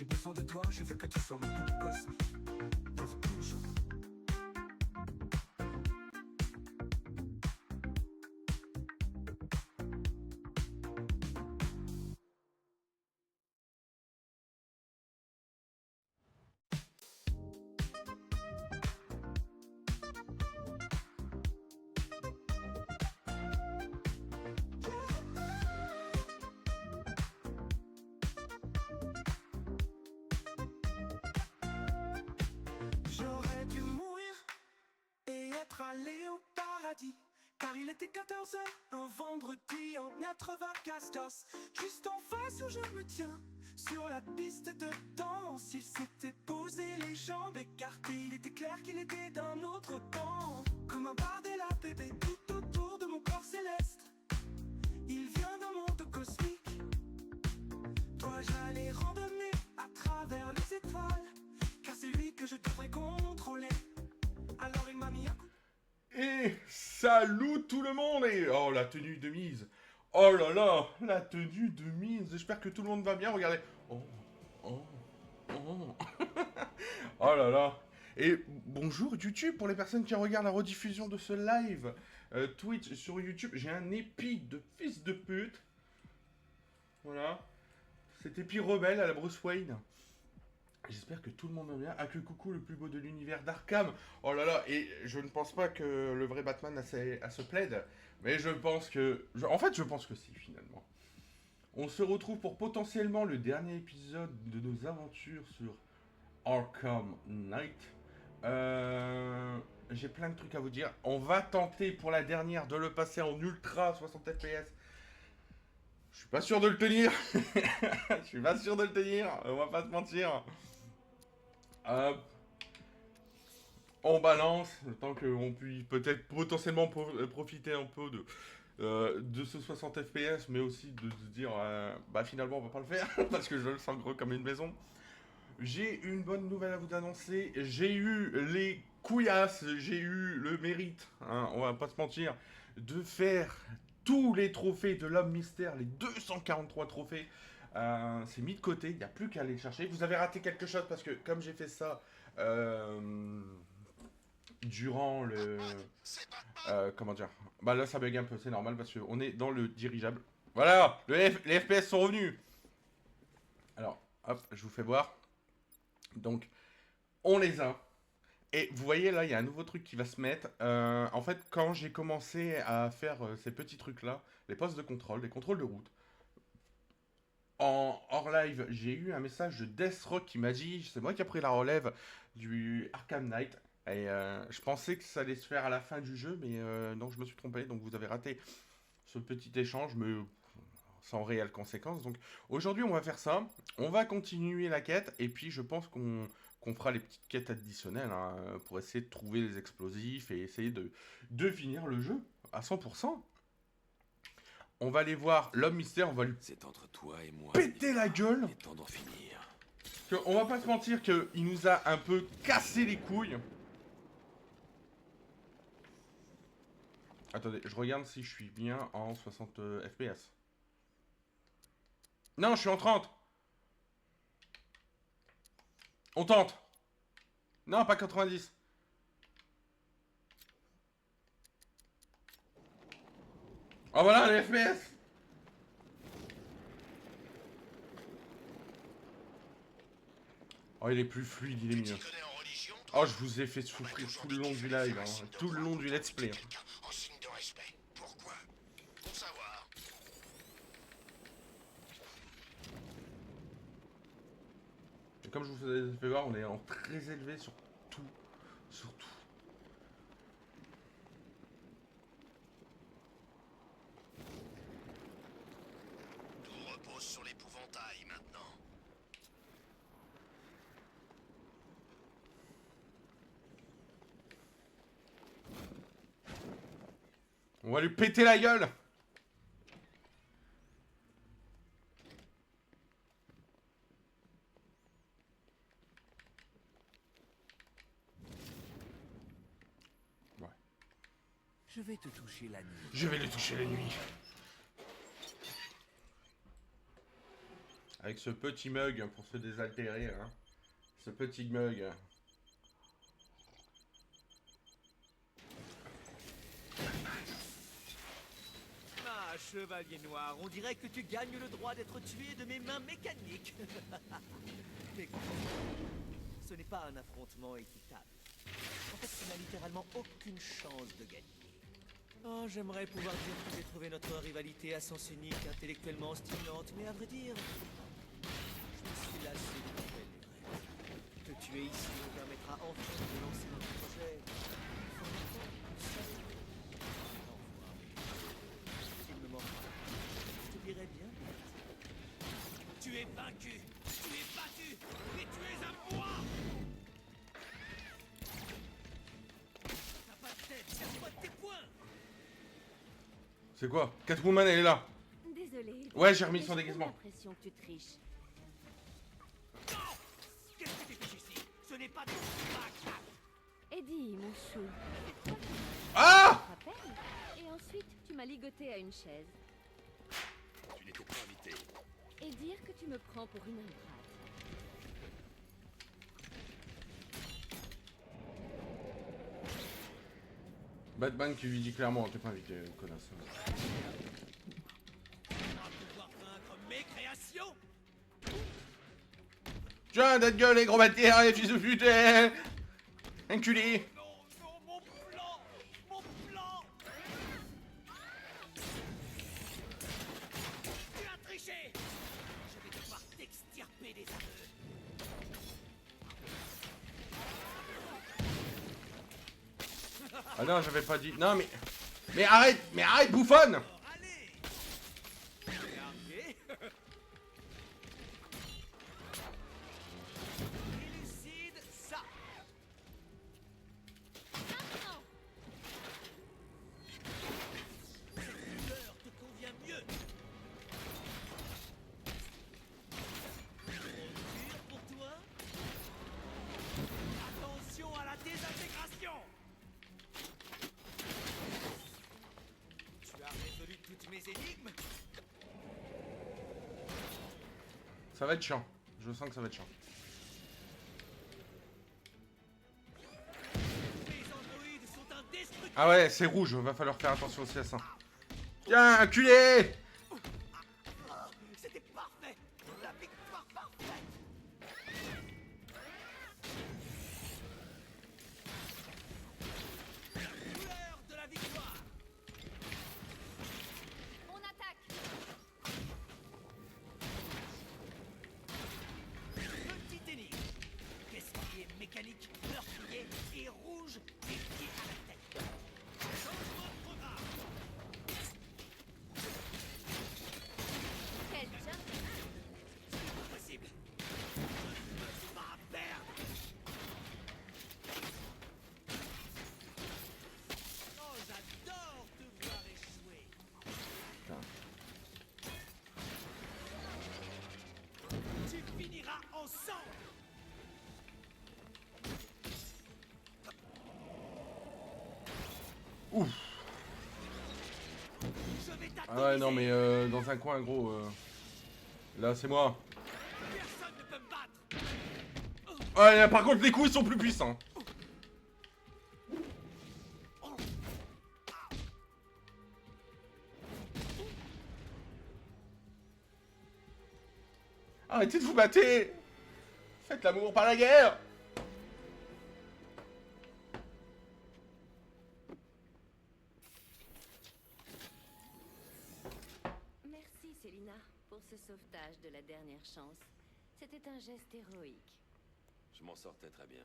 J'ai besoin de toi, je veux que tu sois mon bout cosmique. Pour toujours. J'aurais dû mourir et être allé au paradis. Car il était 14 heures, un vendrdi en 94. Juste en face où je me tiens, sur la piste de danse. Il s'était posé les jambes écartées. Il était clair qu'il était d'un autre temps. Comme un bardella bébé tout autour de mon corps céleste. Il vient d'un monde cosmique. Toi j'allais randonner à travers les étoiles. Car c'est lui que je devrais contrôler. Alors il m'a mis un coup. Et salut tout le monde et oh la tenue de mise. Oh là là, la tenue de mise. J'espère que tout le monde va bien. Regardez. Oh, oh, oh. Oh là là. Et bonjour YouTube pour les personnes qui regardent la rediffusion de ce live Twitch sur YouTube. J'ai un épi de fils de pute. Voilà. Cet épi rebelle à la Bruce Wayne. J'espère que tout le monde va bien. Ah que coucou le plus beau de l'univers d'Arkham. Oh là là, et je ne pense pas que le vrai Batman a se plaide. Mais je pense que... En fait, je pense que si, finalement. On se retrouve pour potentiellement le dernier épisode de nos aventures sur Arkham Knight. J'ai plein de trucs à vous dire. On va tenter pour la dernière de le passer en ultra 60 FPS. Je suis pas sûr de le tenir. Je suis pas sûr de le tenir. On va pas se mentir. On balance, tant qu'on puisse peut-être potentiellement profiter un peu de ce 60 FPS, mais aussi de se dire, bah finalement on va pas le faire, parce que je le sens gros comme une maison. J'ai une bonne nouvelle à vous annoncer, j'ai eu les couillasses, j'ai eu le mérite, hein, on va pas se mentir, de faire tous les trophées de l'homme mystère, les 243 trophées. C'est mis de côté, il n'y a plus qu'à aller le chercher. Vous avez raté quelque chose parce que comme j'ai fait ça durant le... comment dire. Bah là ça bug un peu, c'est normal parce qu'on est dans le dirigeable. Voilà, les FPS sont revenus. Alors, hop, je vous fais voir. Donc, on les a. Et vous voyez là, il y a un nouveau truc qui va se mettre. En fait, quand j'ai commencé à faire ces petits trucs-là, les postes de contrôle, les contrôles de route, en hors live, j'ai eu un message de Deathstroke qui m'a dit, c'est moi qui ai pris la relève du Arkham Knight. Et je pensais que ça allait se faire à la fin du jeu, mais non, je me suis trompé. Donc vous avez raté ce petit échange, mais sans réelle conséquence. Donc aujourd'hui, on va faire ça. On va continuer la quête, et puis je pense qu'on fera les petites quêtes additionnelles hein, pour essayer de trouver les explosifs et essayer de finir le jeu à 100%. On va aller voir l'homme mystère, on va lui C'est entre toi et moi. péter la gueule. Il est temps d'en finir. On va pas se mentir qu'il nous a un peu cassé les couilles. Attendez, je regarde si je suis bien en 60 FPS. Non, je suis en 30. On tente. Non, pas 90. Oh voilà, les FPS. Oh, il est plus fluide, il est mieux. Oh, je vous ai fait souffrir tout le long du live, hein, tout le long du let's play. En signe de respect. Pourquoi? Pour savoir. Et comme je vous ai fait voir, on est en très élevé sur tout. Sur tout. Tout repose sur l'épouvantail maintenant. On va lui péter la gueule. Ouais. Je vais te toucher la nuit. Je vais le toucher la nuit. Avec ce petit mug pour se désaltérer. Hein. Ce petit mug. Ah, chevalier noir, on dirait que tu gagnes le droit d'être tué de mes mains mécaniques. Mais ce n'est pas un affrontement équitable. En fait, tu n'as littéralement aucune chance de gagner. Oh, j'aimerais pouvoir dire que j'ai trouvé notre rivalité à sens unique, intellectuellement stimulante, mais à vrai dire, je me suis lassé de l'appel du rêve. Te tuer ici me permettra enfin de lancer notre projet. Il me manque. Je te dirais bien. Tu es vaincu, tu es battu, et tu es un moi. T'as pas de tête, serre-toi de tes poings. C'est quoi? Catwoman, elle est là. Désolée. Ouais, j'ai remis son j'ai déguisement. l'impression que tu triches. Non. Qu'est-ce que tu fais ici? Ce n'est pas ton bac. Eddie, mon chou, c'est toi qui Ah! me rappelles. Et ensuite, tu m'as ligoté à une chaise. Tu n'étais pas invité. Et dire que tu me prends pour une ingrate. Batman qui lui dit clairement, t'es pas invité, connasse. On va pouvoir vaincre mes créations. Tiens, ta gueule, les gros bâtards, les fils de pute, enculé. Non, non, mon plan, mon plan. Tu as triché. Je vais devoir t'extirper des aveux. Ah non, j'avais pas dit. Non, mais arrête, bouffonne. Alors, allez. Regardez. Élucide ça. Cette couleur te convient mieux. Trop dur pour toi? Attention à la désintégration. Tu as résolu toutes mes énigmes? Ça va être chiant. Je sens que ça va être chiant. Les androïdes sont indestructibles. Ah ouais, c'est rouge, va falloir faire attention aussi à ça. Tiens, enculé. C'était parfait. La victoire parfaite. La couleur de la victoire. On attaque. Petite énigme. Qu'est-ce qui est mécanique, meurtrier et rouge et pieds à la tête? Changement de programme. Quel jump. C'est pas possible. Je ne peux pas perdre. Oh, j'adore te voir échouer. Tu finiras ensemble. Ouf. Je vais t'atomiser. Ah ouais, non, mais dans un coin, gros. Là, c'est moi. Personne ne peut me battre. Ouais, là, par contre, les coups, ils sont plus puissants. Arrêtez de vous battre. Faites l'amour par la guerre. Merci, Célina, pour ce sauvetage de la dernière chance. C'était un geste héroïque. Je m'en sortais très bien.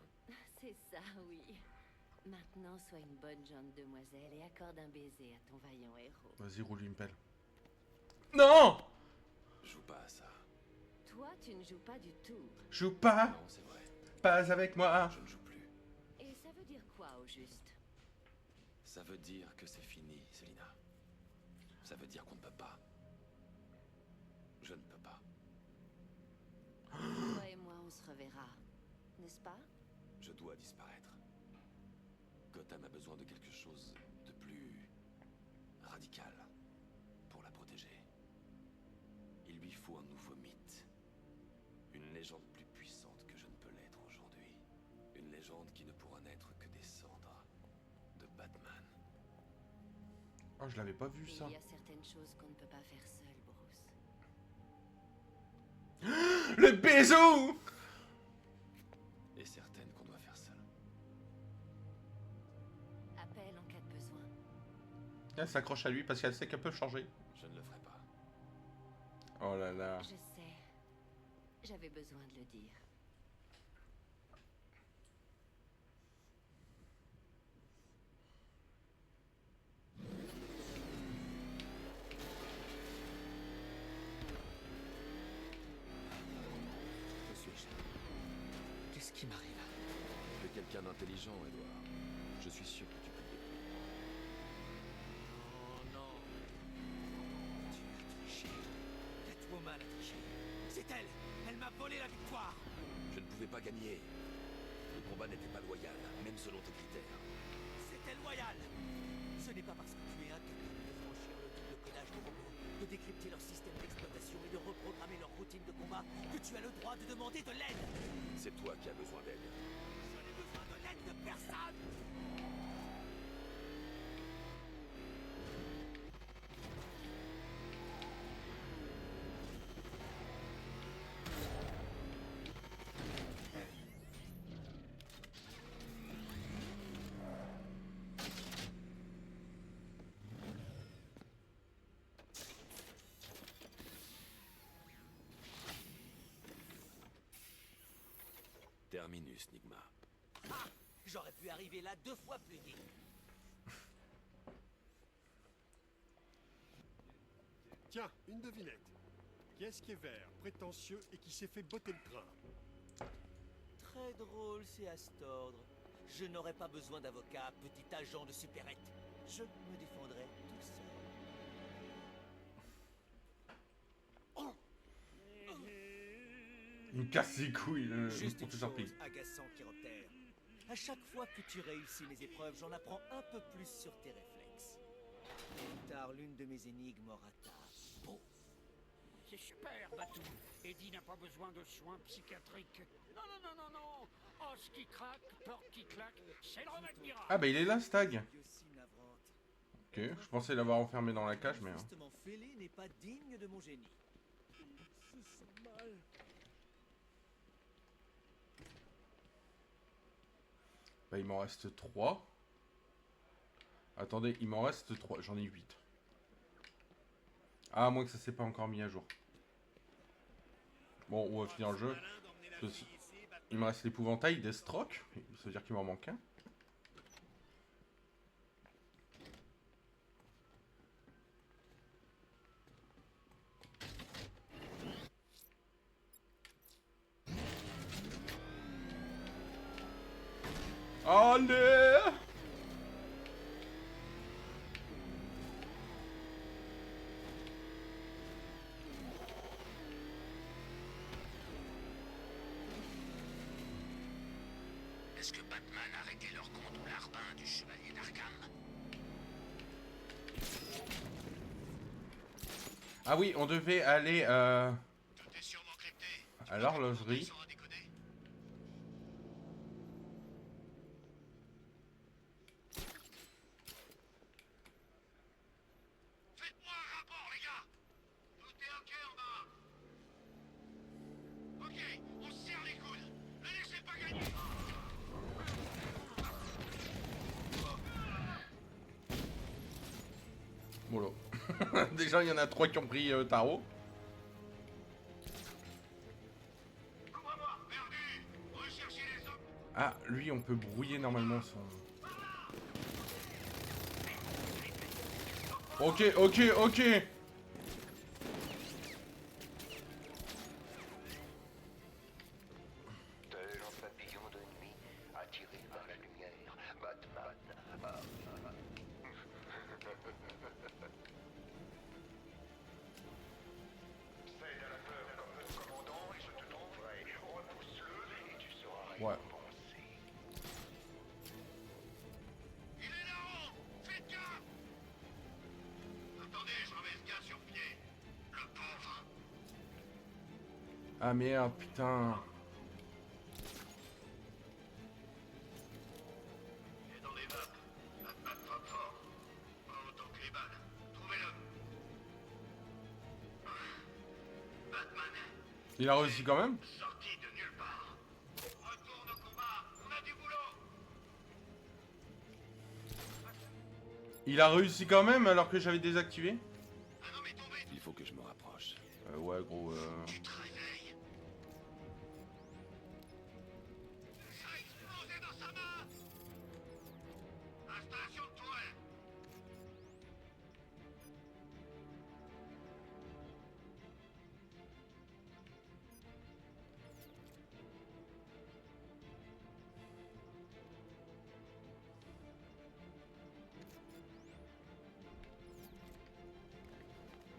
C'est ça, oui. Maintenant, sois une bonne jeune demoiselle et accorde un baiser à ton vaillant héros. Vas-y, roule une pelle. Non. Joue pas à ça. Toi, tu ne joues pas du tout. Joue pas. Non, c'est vrai. Pas avec moi. Je ne joue plus. Et ça veut dire quoi, au juste? Ça veut dire que c'est fini, Célina. Ça veut dire qu'on ne peut pas. Je ne peux pas. Toi et moi, on se reverra. N'est-ce pas? Je dois disparaître. Gotham a besoin de quelque chose de plus radical pour la protéger. Il lui faut un nouveau mythe. légende plus puissante que je ne peux l'être aujourd'hui. Une légende qui ne pourra n'être que des cendres de Batman. Oh, je l'avais pas vu ça. Il y a certaines choses qu'on ne peut pas faire seul, Bruce. Le bisou! Et certaines qu'on doit faire seul. Appelle en cas de besoin. Elle s'accroche à lui parce qu'elle sait qu'elle peut changer. Je ne le ferai pas. Oh là là. Je sais. J'avais besoin de le dire. Que suis-je? Qu'est-ce qui m'arrive? Tu es quelqu'un d'intelligent, Edward. Je suis sûr que tu peux le débrouiller. Oh non. Tu as triché. Catwoman a triché. C'est elle. Elle m'a volé la victoire. Je ne pouvais pas gagner. Le combat n'était pas loyal, même selon tes critères. C'était loyal. Ce n'est pas parce que tu es incapable de franchir le double codage des robots, de décrypter leur système d'exploitation et de reprogrammer leur routine de combat que tu as le droit de demander de l'aide. C'est toi qui as besoin d'aide. Je n'ai besoin de l'aide de personne. Terminus, Nigma. Ah, j'aurais pu arriver là 2 fois plus vite. Tiens, une devinette. Qui est-ce qui est vert, prétentieux et qui s'est fait botter le train? Très drôle, c'est à cet ordre. Je n'aurais pas besoin d'avocat, petit agent de supérette. Je me défendrai tout seul. Il me casse les couilles, le Juste une professeur Pig. chose agaçant, Chiroptère. À chaque fois que tu réussis mes épreuves, j'en apprends un peu plus sur tes réflexes. Plus tard, l'une de mes énigmes aura ta peau. C'est super, Batou. Eddie n'a pas besoin de soins psychiatriques. Non, non, non, non, non. Os qui craque, porte qui claque, c'est le remède miracle. Ah bah il est là, Stag. Et aussi navrante. Ok, je pensais l'avoir enfermé dans la cage, mais... Justement, fêlé n'est pas digne de mon génie. Je sens mal. Bah il m'en reste 3. Attendez, il m'en reste 3. J'en ai 8. Ah, à moins que ça s'est pas encore mis à jour. Bon, on va finir le jeu. Il me reste l'épouvantail, Deathstroke. Ça veut dire qu'il m'en manque un. Allez! Est-ce que Batman a arrêté leur compte au larbin du chevalier d'Arkham? Ah oui, on devait aller Tout est sûrement crypté. à l'horlogerie. Sans déconner. Faites-moi un rapport, les gars. Tout est ok en bas. Ok, on se serre les coudes. Ne laissez pas gagner. Mollo. Déjà, il y en a 3 qui ont pris tarot. Couvre-moi, perdu. Recherchez les hommes. Ah, lui, on peut brouiller normalement son... Ok, ok, ok. Tel un papillon de nuit, attiré par la lumière, Batman a... Cède à la peur comme notre commandant et je te trouverai. Repousse-le et tu seras Ouais. récompensé. Il est là-haut. Faites gaffe. Attendez, je remets ce gars sur pied. Le pauvre. Ah merde, putain. Il est dans les vapes. Batman frappe fort. Pas autant que les balles. Trouvez-le. Batman, Il a réussi quand même. sorti de nulle part. Retourne au combat. On a du boulot. Il a réussi quand même alors que j'avais désactivé. Un homme est tombé. Il faut que je me rapproche. Ouais, gros. Tu te réveilles. Ça a explosé dans sa main. Installation de tourelle.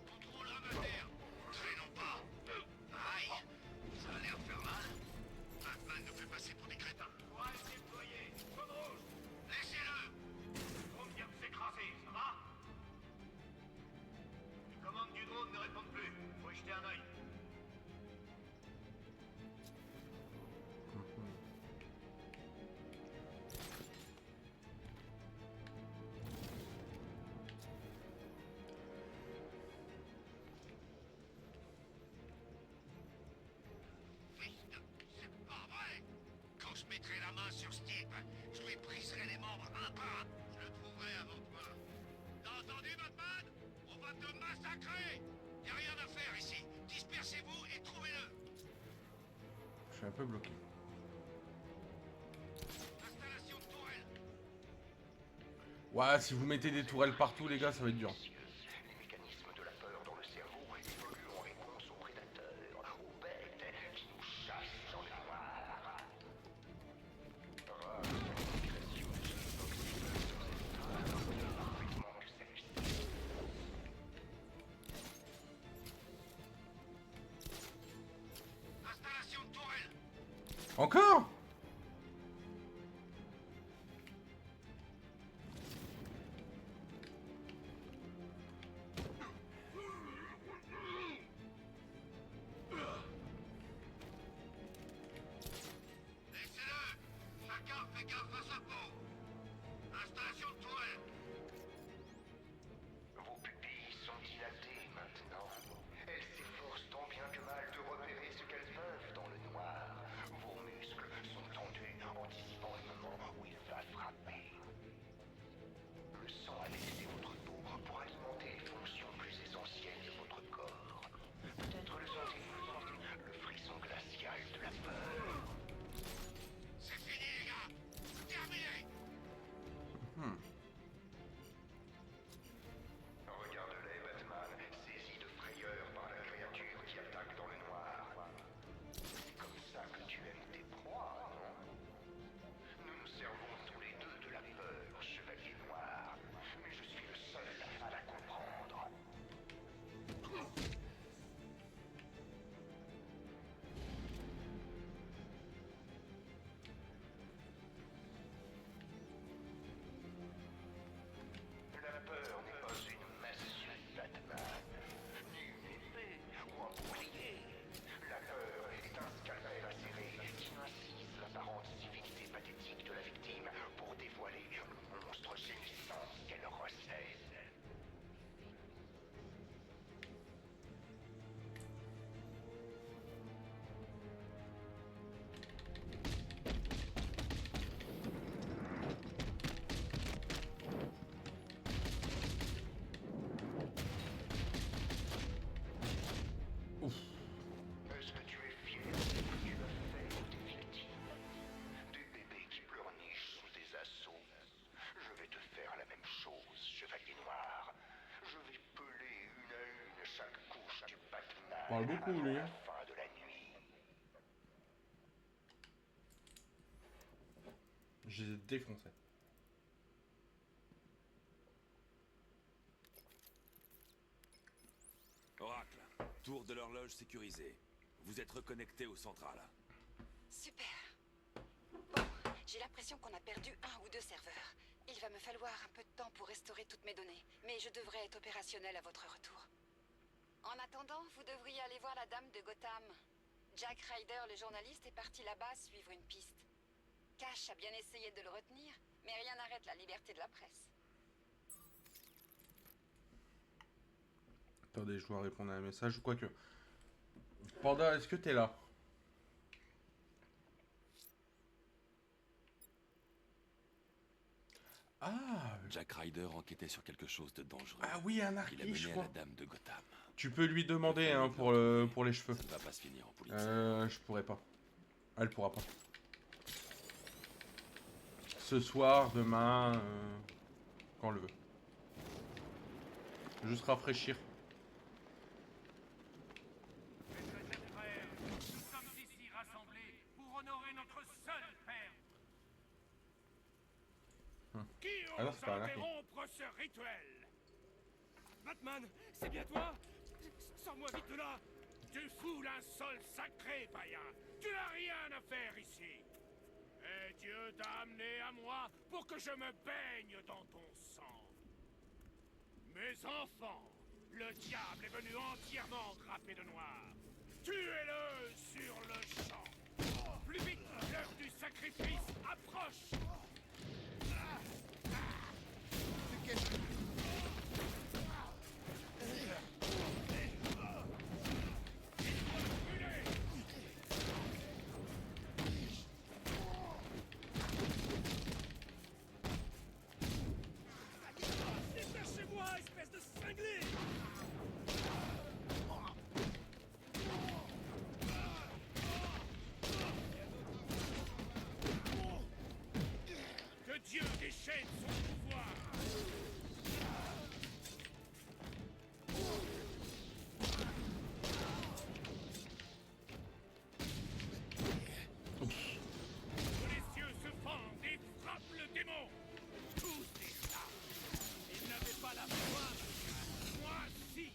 Contrôle terre. Traînons pas. Aïe. Ça a l'air de faire mal. Batman nous fait passer pour des crétins. Courage déployé. Zone rouge. Laissez-le. Drone vient de s'écraser, ça va? Les commandes du drone ne répondent plus. Faut y jeter un œil. Merde, c'est pas vrai. Quand je mettrai la main sur ce type, je lui briserai les membres un par un. Je le trouverai avant toi. T'as entendu, Batman? On va te massacrer. Y a rien à faire ici. Dispersez-vous et trouvez-le. Je suis un peu bloqué. Installation de tourelle. Ouais, si vous mettez des tourelles partout, les gars, ça va être dur. Les mécanismes de la peur dans le cerveau évoluent en réponse aux prédateurs, aux bêtes qui nous chassent dans le noir. Rares sont les créations oxydeuses parfaitement que celle-ci. Installation de tourelle. Encore? Laissez-le. Chacun fait gaffe à sa peau. Installation de tourelle. Vos pupilles sont dilatées maintenant. Elles s'efforcent tant bien que mal de repérer ce qu'elles peuvent dans le noir. Vos muscles sont tendus, anticipant le moment où il va frapper. Le sang a laissé votre peau pour alimenter les fonctions plus essentielles de votre corps. Peut-être le sentez-vous, le frisson glacial de la peur. C'est fini, les gars. Terminé. Regarde-les, Batman, saisi de frayeur par la créature qui attaque dans le noir. C'est comme ça que tu aimes tes proies, non? Nous nous servons tous les deux de la peur, chevalier noir. Mais je suis le seul à la comprendre. La peur n'est pas une massue, Batman, ni une épée ou un bouclier. La peur est un scalpel acéré qui incise l'apparente civilité pathétique de la victime pour dévoiler le monstre gémissant qu'elle recèle. Est-ce que tu es fier de ce que tu as fait de tes victimes? Des bébés qui pleurnichent sous des assauts. Je vais te faire la même chose, chevalier noir. Je vais peler une à une chaque couche du Batman Parle beaucoup, avant lui. la fin de la nuit. Je les ai défoncés. Oracle, tour de l'horloge sécurisée. Vous êtes reconnecté au central. Super. Bon, j'ai l'impression qu'on a perdu un ou deux serveurs. Il va me falloir un peu de temps pour restaurer toutes mes données, mais je devrais être opérationnel à votre retour. En attendant, vous devriez aller voir la dame de Gotham. Jack Ryder, le journaliste, est parti là-bas suivre une piste. Cash a bien essayé de le retenir, mais rien n'arrête la liberté de la presse. Attendez, je dois répondre à un message ou quoi que. Panda, est-ce que t'es là? Ah, Jack Ryder enquêtait sur quelque chose de dangereux. ah oui, un Il a archi, mené je à crois. la dame de Gotham. Tu peux lui demander hein, pour les cheveux. Ça ne va pas se finir en politique. Je pourrais pas. Elle pourra pas. Ce soir, demain, quand on le veut. Juste rafraîchir. Nous sommes ici rassemblés pour honorer notre seul père. Qui Ah non, ose c'est pas un archi. interrompre ce rituel? Batman, c'est bien toi? Sors-moi vite de là! Tu fous un sol sacré, païen! Tu n'as rien à faire ici! Et Dieu t'a amené à moi pour que je me baigne dans ton sang. Mes enfants, le diable est venu entièrement drapé de noir. Tuez-le sur le champ! Plus vite, l'heure du sacrifice approche! Dépêchez-moi, espèce de cinglé! Que Dieu déchaîne son pouvoir! Les cieux se fendent et frappent le démon! Tous des armes! Ils n'avaient pas la foi! Moi, si!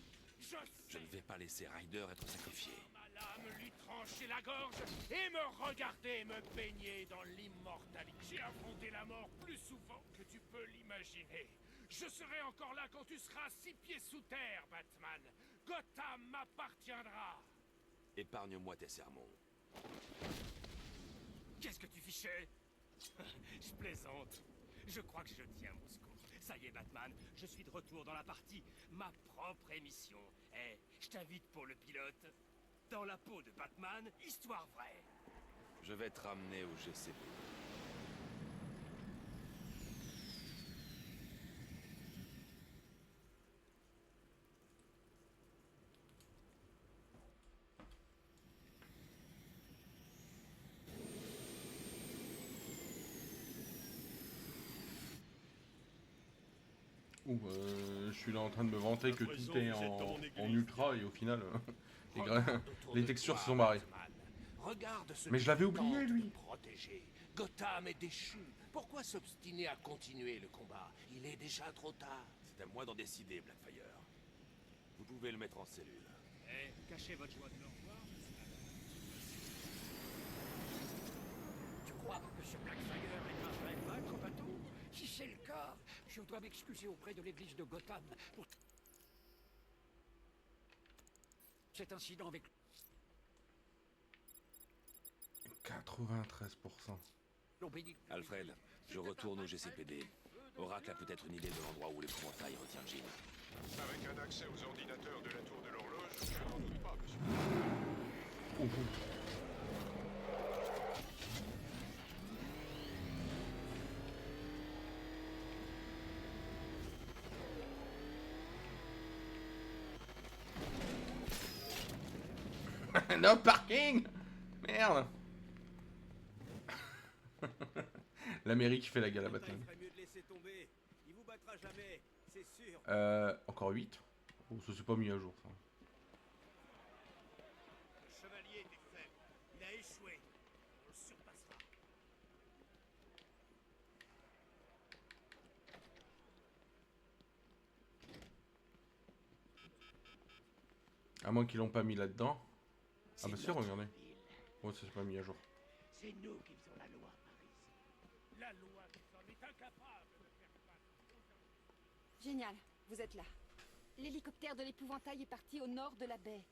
Je ne vais pas laisser Ryder être sacrifié. Ma lame lui trancher la gorge et me regarder me baigner dans l'immortalité. J'ai affronté la mort plus souvent que tu peux l'imaginer. Je serai encore là quand tu seras 6 pieds sous terre, Batman. Gotham m'appartiendra. Épargne-moi tes sermons. Qu'est-ce que tu fichais? Je plaisante. Je crois que je tiens mon scoop. Ça y est, Batman, je suis de retour dans la partie. Ma propre émission. Eh, je t'invite pour le pilote. Dans la peau de Batman, histoire vraie. Je vais te ramener au GCB. Ouh, je suis là en train de me vanter que tout est en ultra et au final, les textures se sont barrées. Regarde ce Mais je l'avais oublié, tente lui. de protéger. Gotham est déchu. Pourquoi s'obstiner à continuer le combat? Il est déjà trop tard. C'est à moi d'en décider, Blackfire. Vous pouvez le mettre en cellule. Eh, cachez votre joie de le revoir. Tu crois que ce Blackfire est un vrai mal combattant? Si c'est le cas, je dois m'excuser auprès de l'église de Gotham pour cet incident avec... 93%. Alfred, je retourne au GCPD. Oracle a peut-être une idée de l'endroit où l'épouvantail retient Jean. Avec un accès aux ordinateurs de la tour de l'horloge, je n'en doute pas, monsieur. No parking! Merde! La mairie qui fait la gueule à Batman. Il ferait mieux de laisser tomber. Il vous battra jamais, c'est sûr. Encore 8? Oh, ça c'est pas mis à jour ça. Le chevalier était faible. Il a échoué. On le surpassera. À moins qu'ils l'ont pas mis là-dedans. Ah bah si, regardez. Oh, ça c'est pas mis à jour. C'est nous qui faisons la loi par ici. La loi qui en est incapable de faire face. Génial, vous êtes là. L'hélicoptère de l'épouvantail est parti au nord de la baie.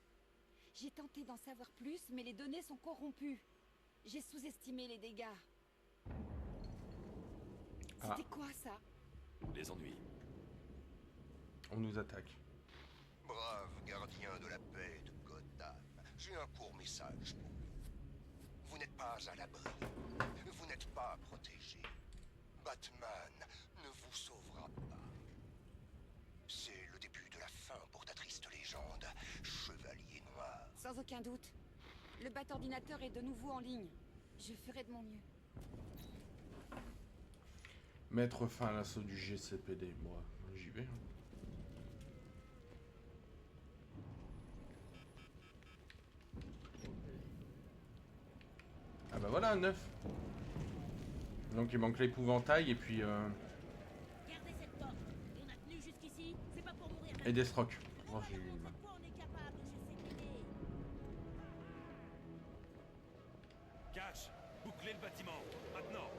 J'ai tenté d'en savoir plus, mais les données sont corrompues. J'ai sous-estimé les dégâts. Ah. C'était quoi ça? Les ennuis. On nous attaque. Brave gardien de la paix de Gotham, j'ai un court message pour vous. Vous n'êtes pas à l'abri. Vous n'êtes pas protégé. Batman ne vous sauvera pas. C'est le début de la fin pour ta triste légende, Chevalier Noir. Sans aucun doute. Le bat-ordinateur est de nouveau en ligne. Je ferai de mon mieux. Mettre fin à l'assaut du GCPD, moi, j'y vais. Hein. Ah bah voilà, 9. Donc il manque l'épouvantail et puis... Gardez cette porte. On a tenu jusqu'ici, c'est pas pour mourir. Et des strokes. Oh, j'ai eu mal. Quoi on est capable, GCPD. Cash, bouclez le bâtiment, maintenant.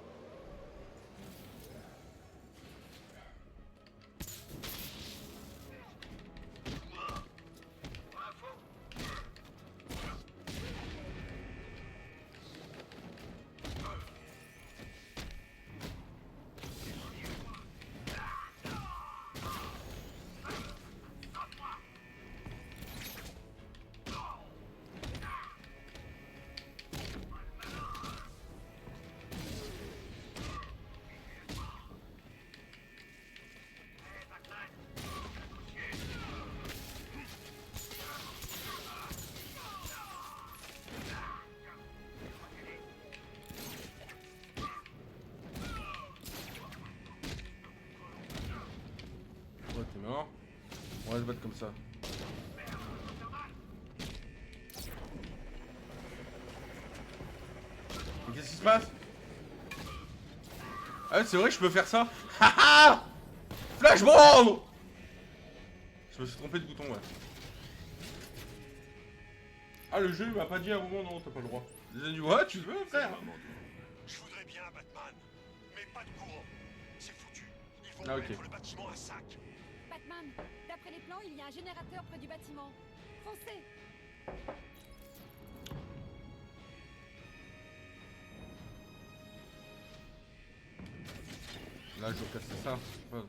Ouais, t'es mort. On va se battre comme ça. Mais qu'est-ce qui se passe? Ah c'est vrai que je peux faire ça. Haha. Flashbang. Je me suis trompé de bouton, ouais. Ah, le jeu il m'a pas dit à un moment, non, t'as pas le droit. Il a dit, ouais, tu veux, frère. Je voudrais bien, Batman, mais pas de courant. C'est foutu. Il faut Ah, ok. mettre le bâtiment à sac. Batman, d'après les plans, il y a un générateur près du bâtiment. Foncez! Là, je dois casser ça. Ouais.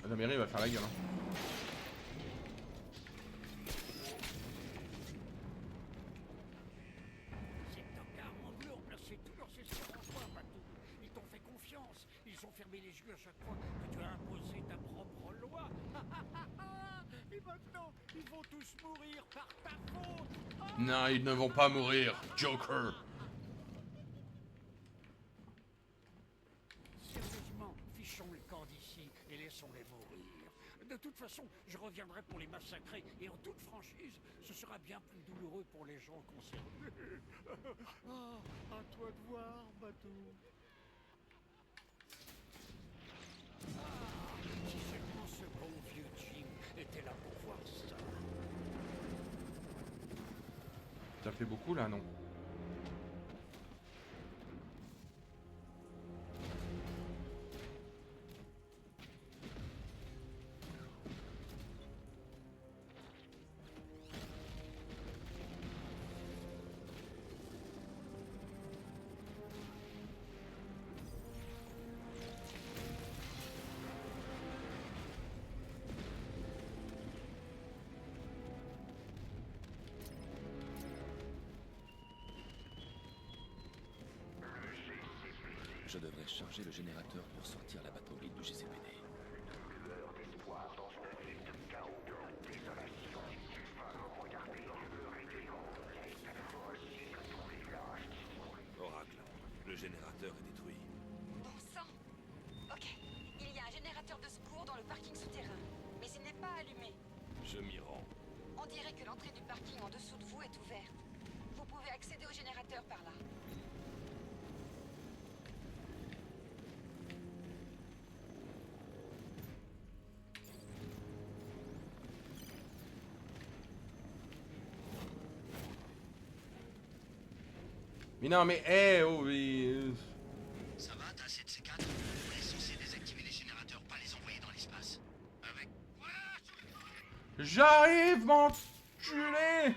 La mairie va faire la gueule. Hein. Ces tocards en bleu ont placé tous leurs espoirs en toi, Patou. Ils t'ont fait confiance. Ils ont fermé les yeux à chaque fois que tu as imposé ta propre loi. Et maintenant, ils vont tous mourir par ta faute. Non, ils ne vont pas mourir, Joker. Sérieusement, fichons le camp d'ici et laissons-les mourir. De toute façon, je reviendrai pour les massacrer et en toute franchise, ce sera bien plus douloureux pour les gens concernés. Ah, à toi de voir, Bateau. Ah, si seulement ce bon vieux Jim était là pour voir ça. Ça fait beaucoup là, non? Je devrais charger le générateur pour sortir la Batmobile du GCPD. Oracle, le générateur est détruit. Bon sang! Ok, il y a un générateur de secours dans le parking souterrain, mais il n'est pas allumé. Je m'y rends. On dirait que l'entrée du parking en dessous de vous est ouverte. Vous pouvez accéder au générateur par là. Mais non, mais oh, oui. Ça va, t'as assez de C4? On est censé désactiver les générateurs, pas les envoyer dans l'espace. Avec... Voilà, J'arrive, m'enculé!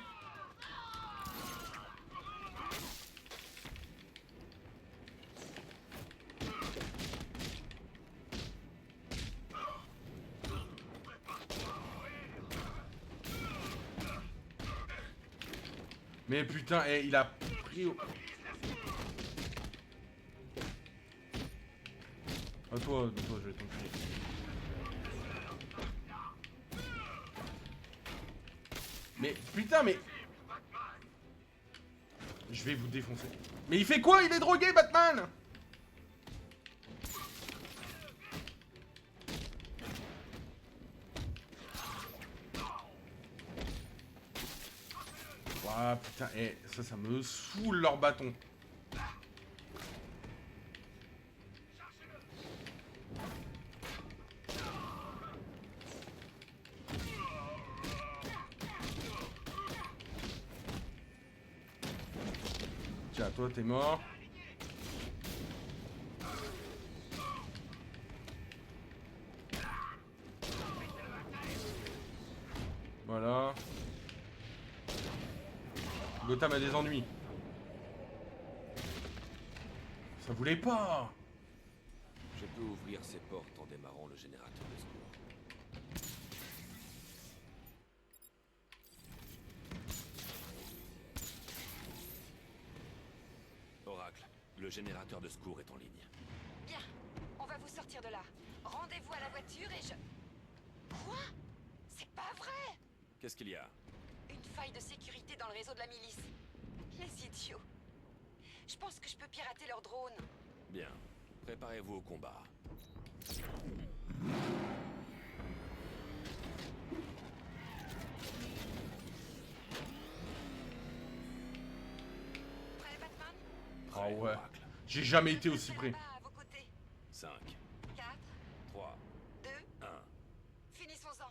Mais putain, il a pris au... Ah toi, je vais t'enculer. Mais putain, mais... Je vais vous défoncer. Mais il fait quoi? Il est drogué, Batman! Ah putain, ça me saoule leur bâton. Tiens, toi t'es mort. Voilà. Gotham a des ennuis. Ça voulait pas. Je peux ouvrir ces portes en démarrant le générateur de secours. Oracle, le générateur de secours est en ligne. Bien, on va vous sortir de là. Rendez-vous à la voiture et je... Quoi? C'est pas vrai! Qu'est-ce qu'il y a? Une faille de sécurité dans le réseau de la milice. Les idiots. Je pense que je peux pirater leur drone. Bien. Préparez-vous au combat. Prêt, Batman? Ah ouais. J'ai jamais été aussi près. À vos côtés. 5, 4, 3, 2, 1. finissons-en.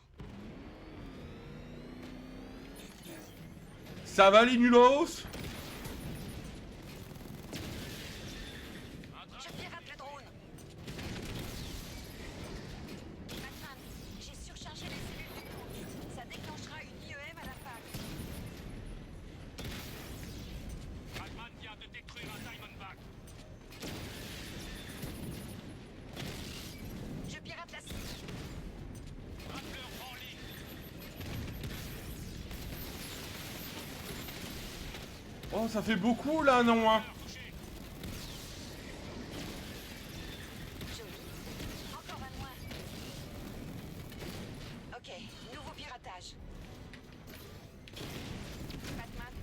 Ça va les nulos? Je pirate le drone. Batman, j'ai surchargé les cellules du drone. Ça déclenchera une IEM à l'impact. Batman vient de détruire un Diamondback. Je pirate la cible. Rappeleur en ligne. Oh, ça fait beaucoup là, non hein? Joli. Encore un moins. Ok, nouveau piratage. Batman,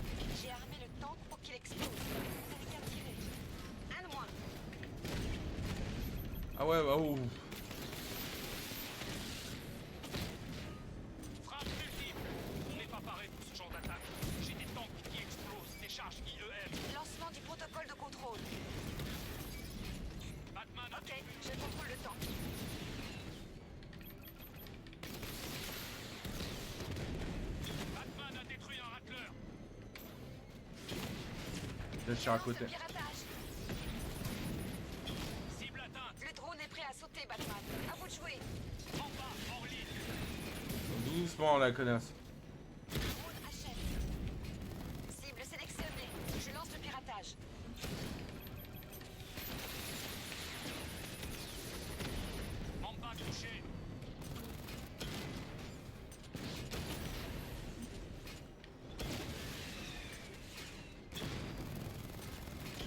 j'ai armé le tank pour qu'il explose. Vous n'avez qu'à tirer. Un de moins. Ah ouais, bah oh. Frappe multiple. On n'est pas paré pour ce genre d'attaque. J'ai des tanks qui explosent, des charges IEM. Lancement du protocole de contrôle. Batman a Ok, je contrôle le tank. Batman a détruit un Rattler. Je tire à côté. Piratage. Cible atteinte. Le drone est prêt à sauter, Batman. À vous de jouer. En bas, en ligne. Doucement la connasse. Drone achève. Cible sélectionnée. Je lance le piratage. En bas touché.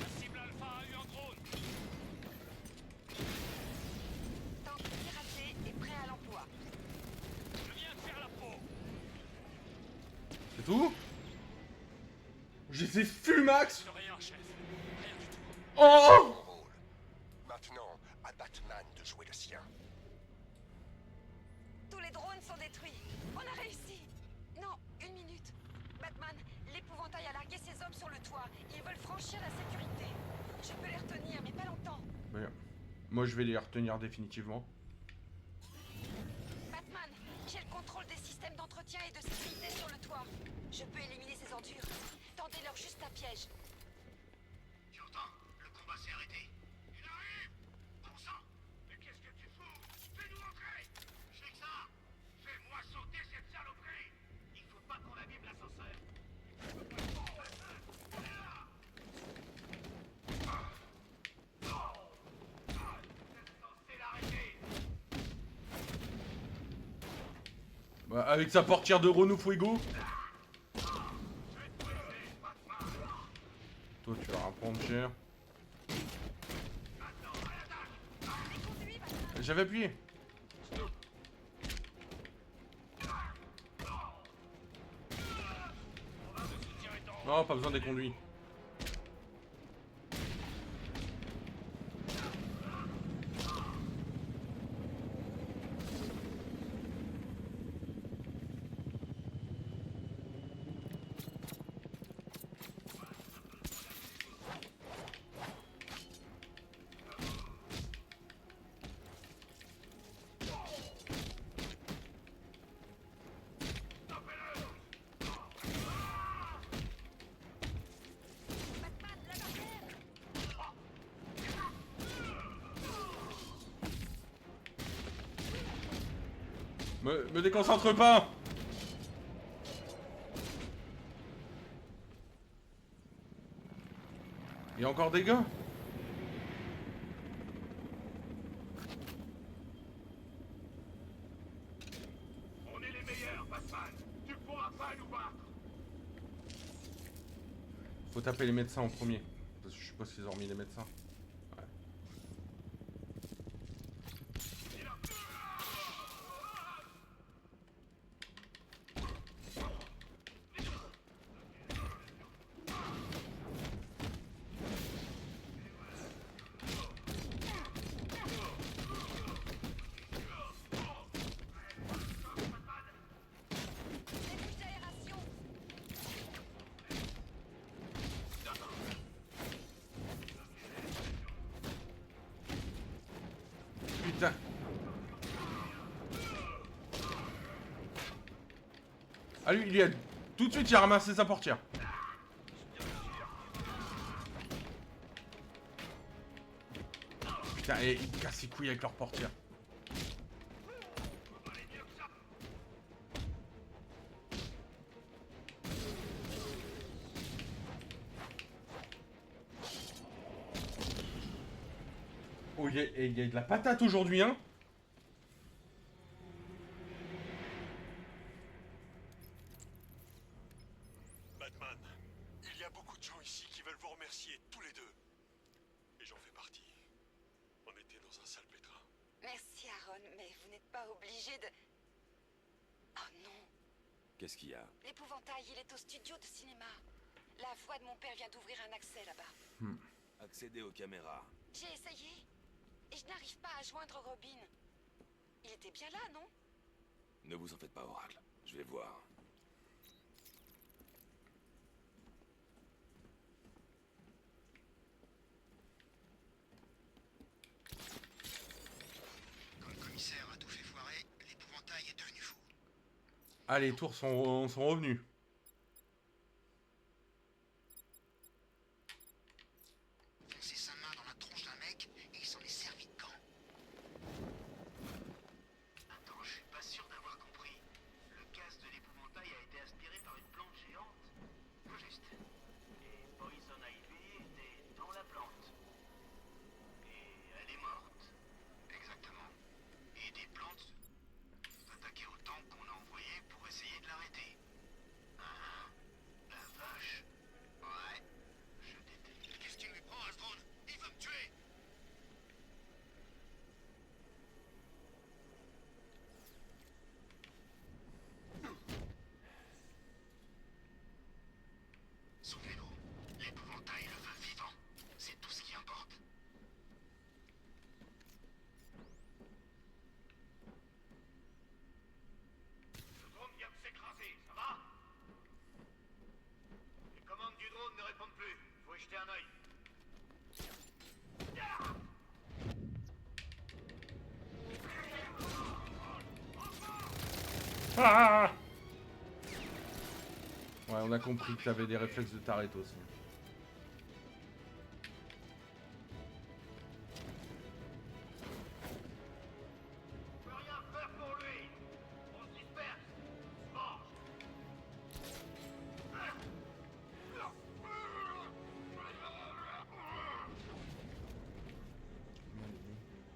La cible alpha a eu un drone. Tank piraté et prêt à l'emploi. Je viens de faire la peau. C'est tout? J'ai fait Fumax. Rien, chef. Rien du tout. Oh! Rôle. Maintenant, à Batman de jouer le sien. Tous les drones sont détruits. On a réussi. Non, une minute. Batman, l'épouvantail a largué ses hommes sur le toit. Ils veulent franchir la sécurité. Je peux les retenir, mais pas longtemps. Ouais. Moi je vais les retenir définitivement. Batman, j'ai le contrôle des systèmes d'entretien et de sécurité sur le toit. Je peux éliminer ces ordures. Tendez-leur juste un piège. Tu entends? Le combat s'est arrêté. Il arrive! Bon sang! Mais qu'est-ce que tu fous? Fais-nous entrer! Je fais que ça! Fais-moi sauter cette saloperie! Bah, avec sa portière de Renault Fuego. Toi, tu vas rien prendre cher. J'avais appuyé. Non, pas besoin des conduits. Me déconcentre pas. Il y a encore des gars. On est les meilleurs, Batman. Tu pourras pas nous battre. Faut taper les médecins en premier. Parce que je suppose qu'ils ont remis les médecins. Ouais. Putain. Ah lui, il a tout de suite il a ramassé sa portière. Putain, et ils cassent les couilles avec leur portière. Oh, il y a de la patate aujourd'hui, hein. Batman, il y a beaucoup de gens ici qui veulent vous remercier, tous les deux. Et j'en fais partie. On était dans un sale pétrin. Merci, Aaron, mais vous n'êtes pas obligé de... Oh non. Qu'est-ce qu'il y a? L'épouvantail, il est au studio de cinéma. La voix de mon père vient d'ouvrir un accès là-bas. Accéder aux caméras. J'ai essayé. Et je n'arrive pas à joindre Robin. Il était bien là, non? Ne vous en faites pas, Oracle. Je vais voir. Quand le commissaire a tout fait foirer, l'épouvantail est devenu fou. Ah, les tours sont revenus. Foncer sa main dans la tronche d'un mec et il s'en est servi de gant. Attends, je suis pas sûr d'avoir compris. Le gaz de l'épouvantail a été aspiré par une plante géante. Tout juste. Et Poison Ivy était dans la plante. Et elle est morte. Exactement. Et des plantes attaquaient au tank qu'on a envoyé pour essayer de l'arrêter. Ah, la vache. Ouais. Je déteste. Qu'est-ce que tu lui prends, Alfred? Il va me tuer. Sauvez-nous. L'épouvantail le veut vivant. C'est tout ce qui importe. Le drone vient de s'écraser, ça va? Les commandes du drone ne répondent plus. Faut y jeter un œil. Ah, ouais, on a compris que t'avais des réflexes de tarette aussi. On peut rien faire pour lui. On se disperse. On se mange.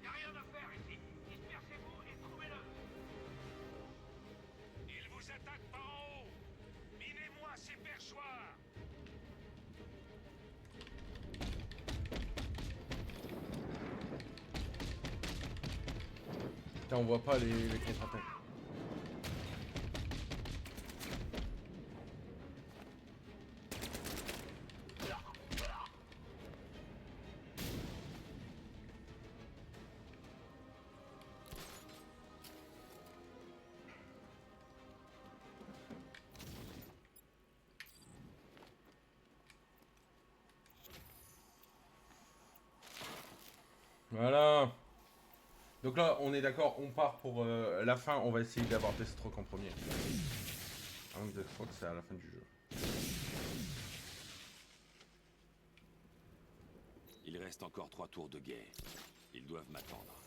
Y a rien à faire ici. Dispersez-vous et trouvez-le. Putain, on voit pas les contre-attaques. Voilà. Donc là, on est d'accord, on part pour la fin. On va essayer d'avoir Deathstroke en premier. Ah oui, Deathstroke, c'est à la fin du jeu. Il reste encore 3 tours de guet. Ils doivent m'attendre.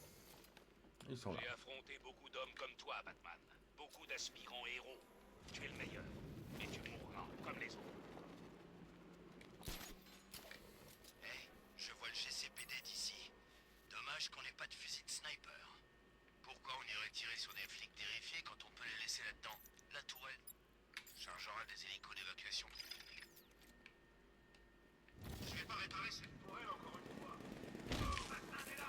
Ils sont là. J'ai affronté beaucoup d'hommes comme toi, Batman. Beaucoup d'aspirants héros. Tu es le meilleur. Et tu mourras comme les autres. Hé, je vois le GCPD d'ici. Dommage qu'on n'ait pas de fusil de sniper. Pourquoi on irait tirer sur des flics terrifiés quand on peut les laisser là-dedans? La tourelle chargera des hélicos d'évacuation. Je vais pas réparer cette tourelle encore une fois. Batman est là.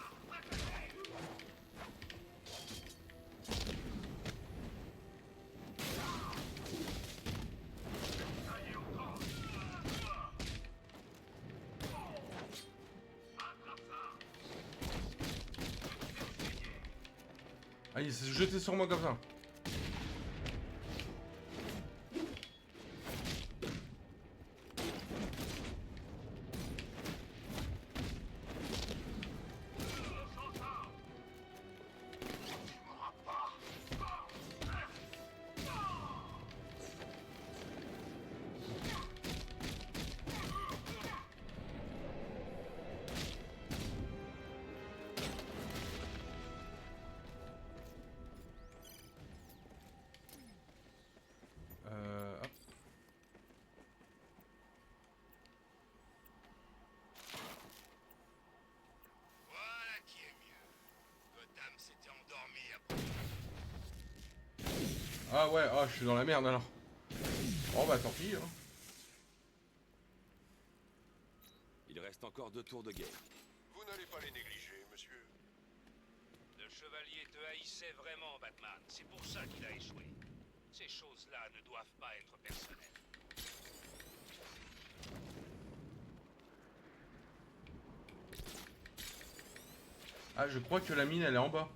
Ah, il s'est jeté sur moi comme ça. Hop. Voilà qui est mieux. Gotham s'était endormi après. Ah ouais, ah, je suis dans la merde alors. Oh bah tant pis. Hein. Il reste encore 2 tours de guet. Vous n'allez pas les négliger, monsieur. Le chevalier te haïssait vraiment, Batman. C'est pour ça qu'il a échoué. Ces choses-là ne doivent pas être personnelles. Ah, je crois que la mine elle est en bas.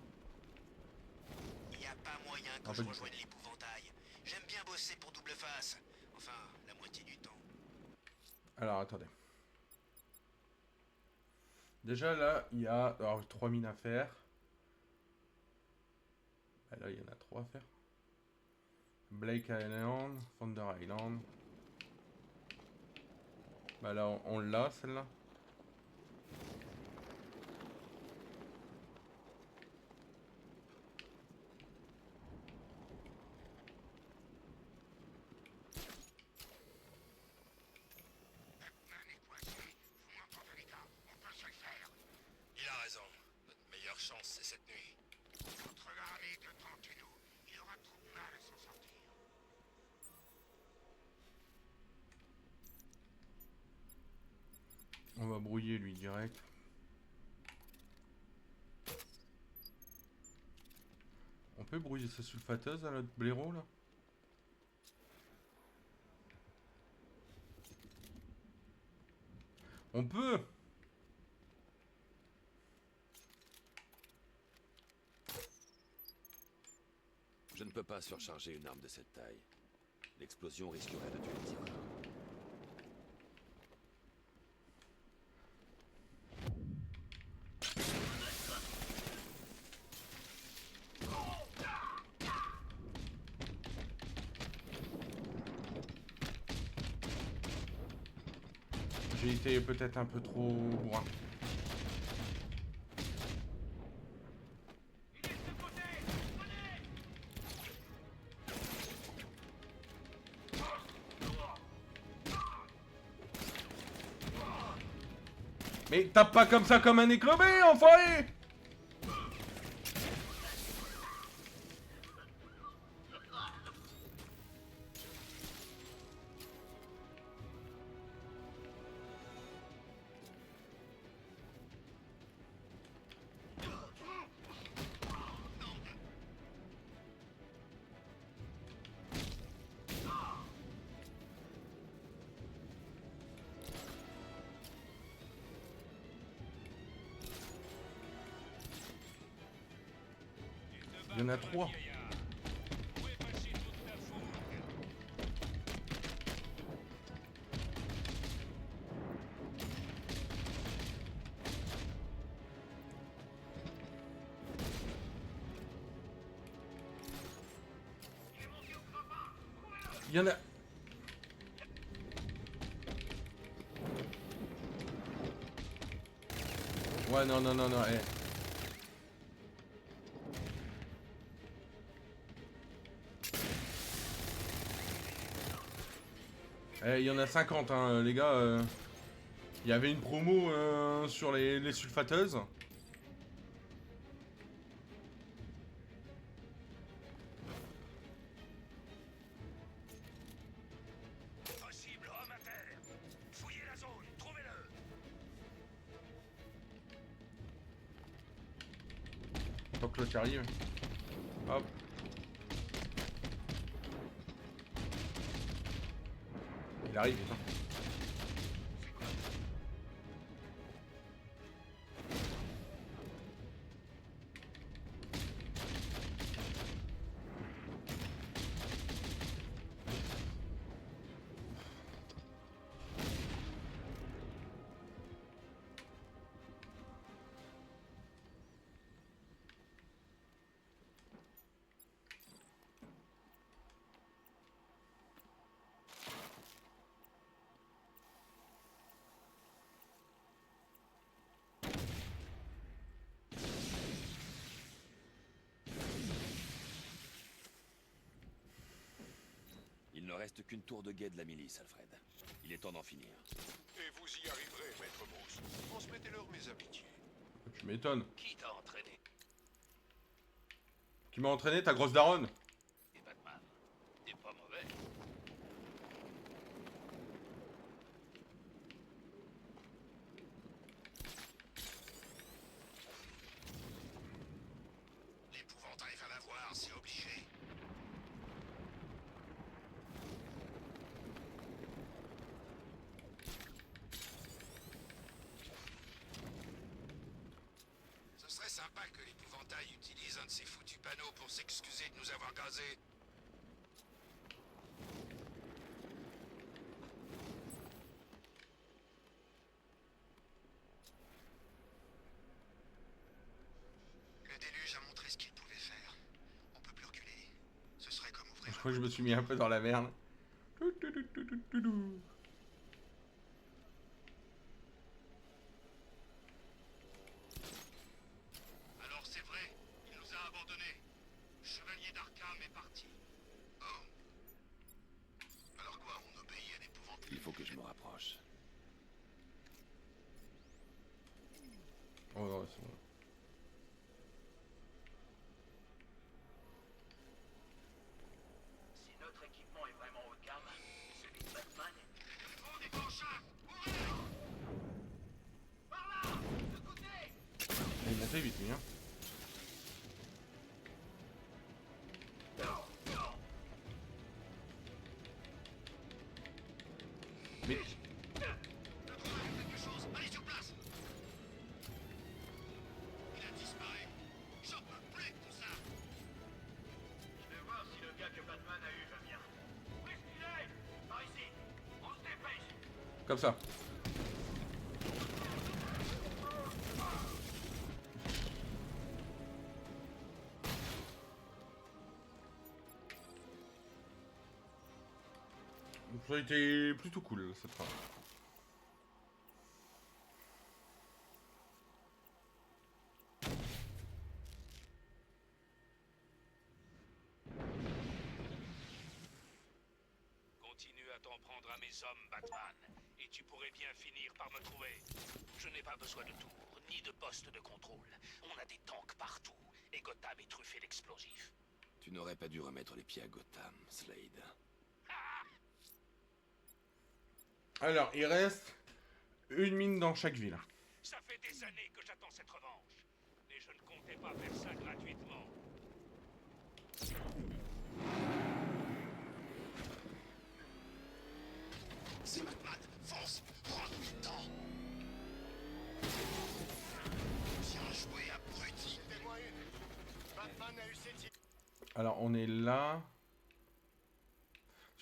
Y a pas moyen que Ah, je pas du rejoigne l'épouvantail. J'aime bien bosser pour double face. Enfin, la moitié du temps. Alors attendez. Déjà là, il y a alors, 3 mines à faire. Bah, là, il y en a 3 à faire. Blake Island, Thunder Island. Bah là, on l'a celle-là. Batman est coincé. Vous m'entendez, les gars? On peut se le faire. Il a raison. Notre meilleure chance, c'est cette nuit. Votre ami est entre nous. Il aura trop de mal à s'en sortir. On va brouiller lui direct. On peut brouiller sa sulfateuse à notre blaireau là? On peut! Je ne peux pas surcharger une arme de cette taille. L'explosion risquerait de tuer le tireur. J'ai été peut-être un peu trop loin. Mais tape pas comme ça comme un éclobé, enfoiré! Il y en a 3. Il y en a... Ouais, non, non, non, non, eh. Eh, il y en a 50, hein, les gars. Il y avait une promo sur les sulfateuses. Possible homme à terre. Fouillez la zone, trouvez-le. Tant que l'autre arrive. Hop. Il arrive, putain. Il ne reste qu'une tour de guet de la milice, Alfred. Il est temps d'en finir. Et vous y arriverez, maître Bruce. Transmettez-leur mes amitiés. Tu m'étonnes. Qui t'a entraîné? Qui m'a entraîné, ta grosse daronne? Et Batman. T'es pas mauvais. L'épouvantail va la voir, c'est obligé. Ce serait sympa que l'épouvantail utilise un de ses foutus panneaux pour s'excuser de nous avoir gazés. Le déluge a montré ce qu'il pouvait faire. On peut plus reculer. Ce serait comme ouvrir Je crois que je me suis mis un peu dans la merde. Alors c'est vrai, il nous a abandonnés. Chevalier d'Arkham est parti. Oh. Alors quoi, on obéit à l'épouvantail? Il faut que je me rapproche. Oh non, c'est bon. Si notre équipement est vraiment haut de gamme, celui de Batman est... On est en chasse! Courez! Par là! De côté! Il est monté vite, lui, hein. Mais... Quelque chose, allez sur place! Il a disparu. J'en peux plus de tout ça! Je vais voir si le gars que Batman a eu va bien. Où est-ce qu'il est? Par ici! On se dépêche! Comme ça. Ça a été plutôt cool cette fin. Continue à t'en prendre à mes hommes, Batman, et tu pourrais bien finir par me trouver. Je n'ai pas besoin de tours, ni de postes de contrôle. On a des tanks partout, et Gotham est truffé d'explosifs. Tu n'aurais pas dû remettre les pieds à Gotham, Slade. Alors, il reste une mine dans chaque ville. Ça fait des années que j'attends cette revanche, et je ne comptais pas faire ça gratuitement. C'est Batman, fonce, prends du temps. Bien joué, abruti. Témoin une. Batman a eu cette idée. Alors, on est là.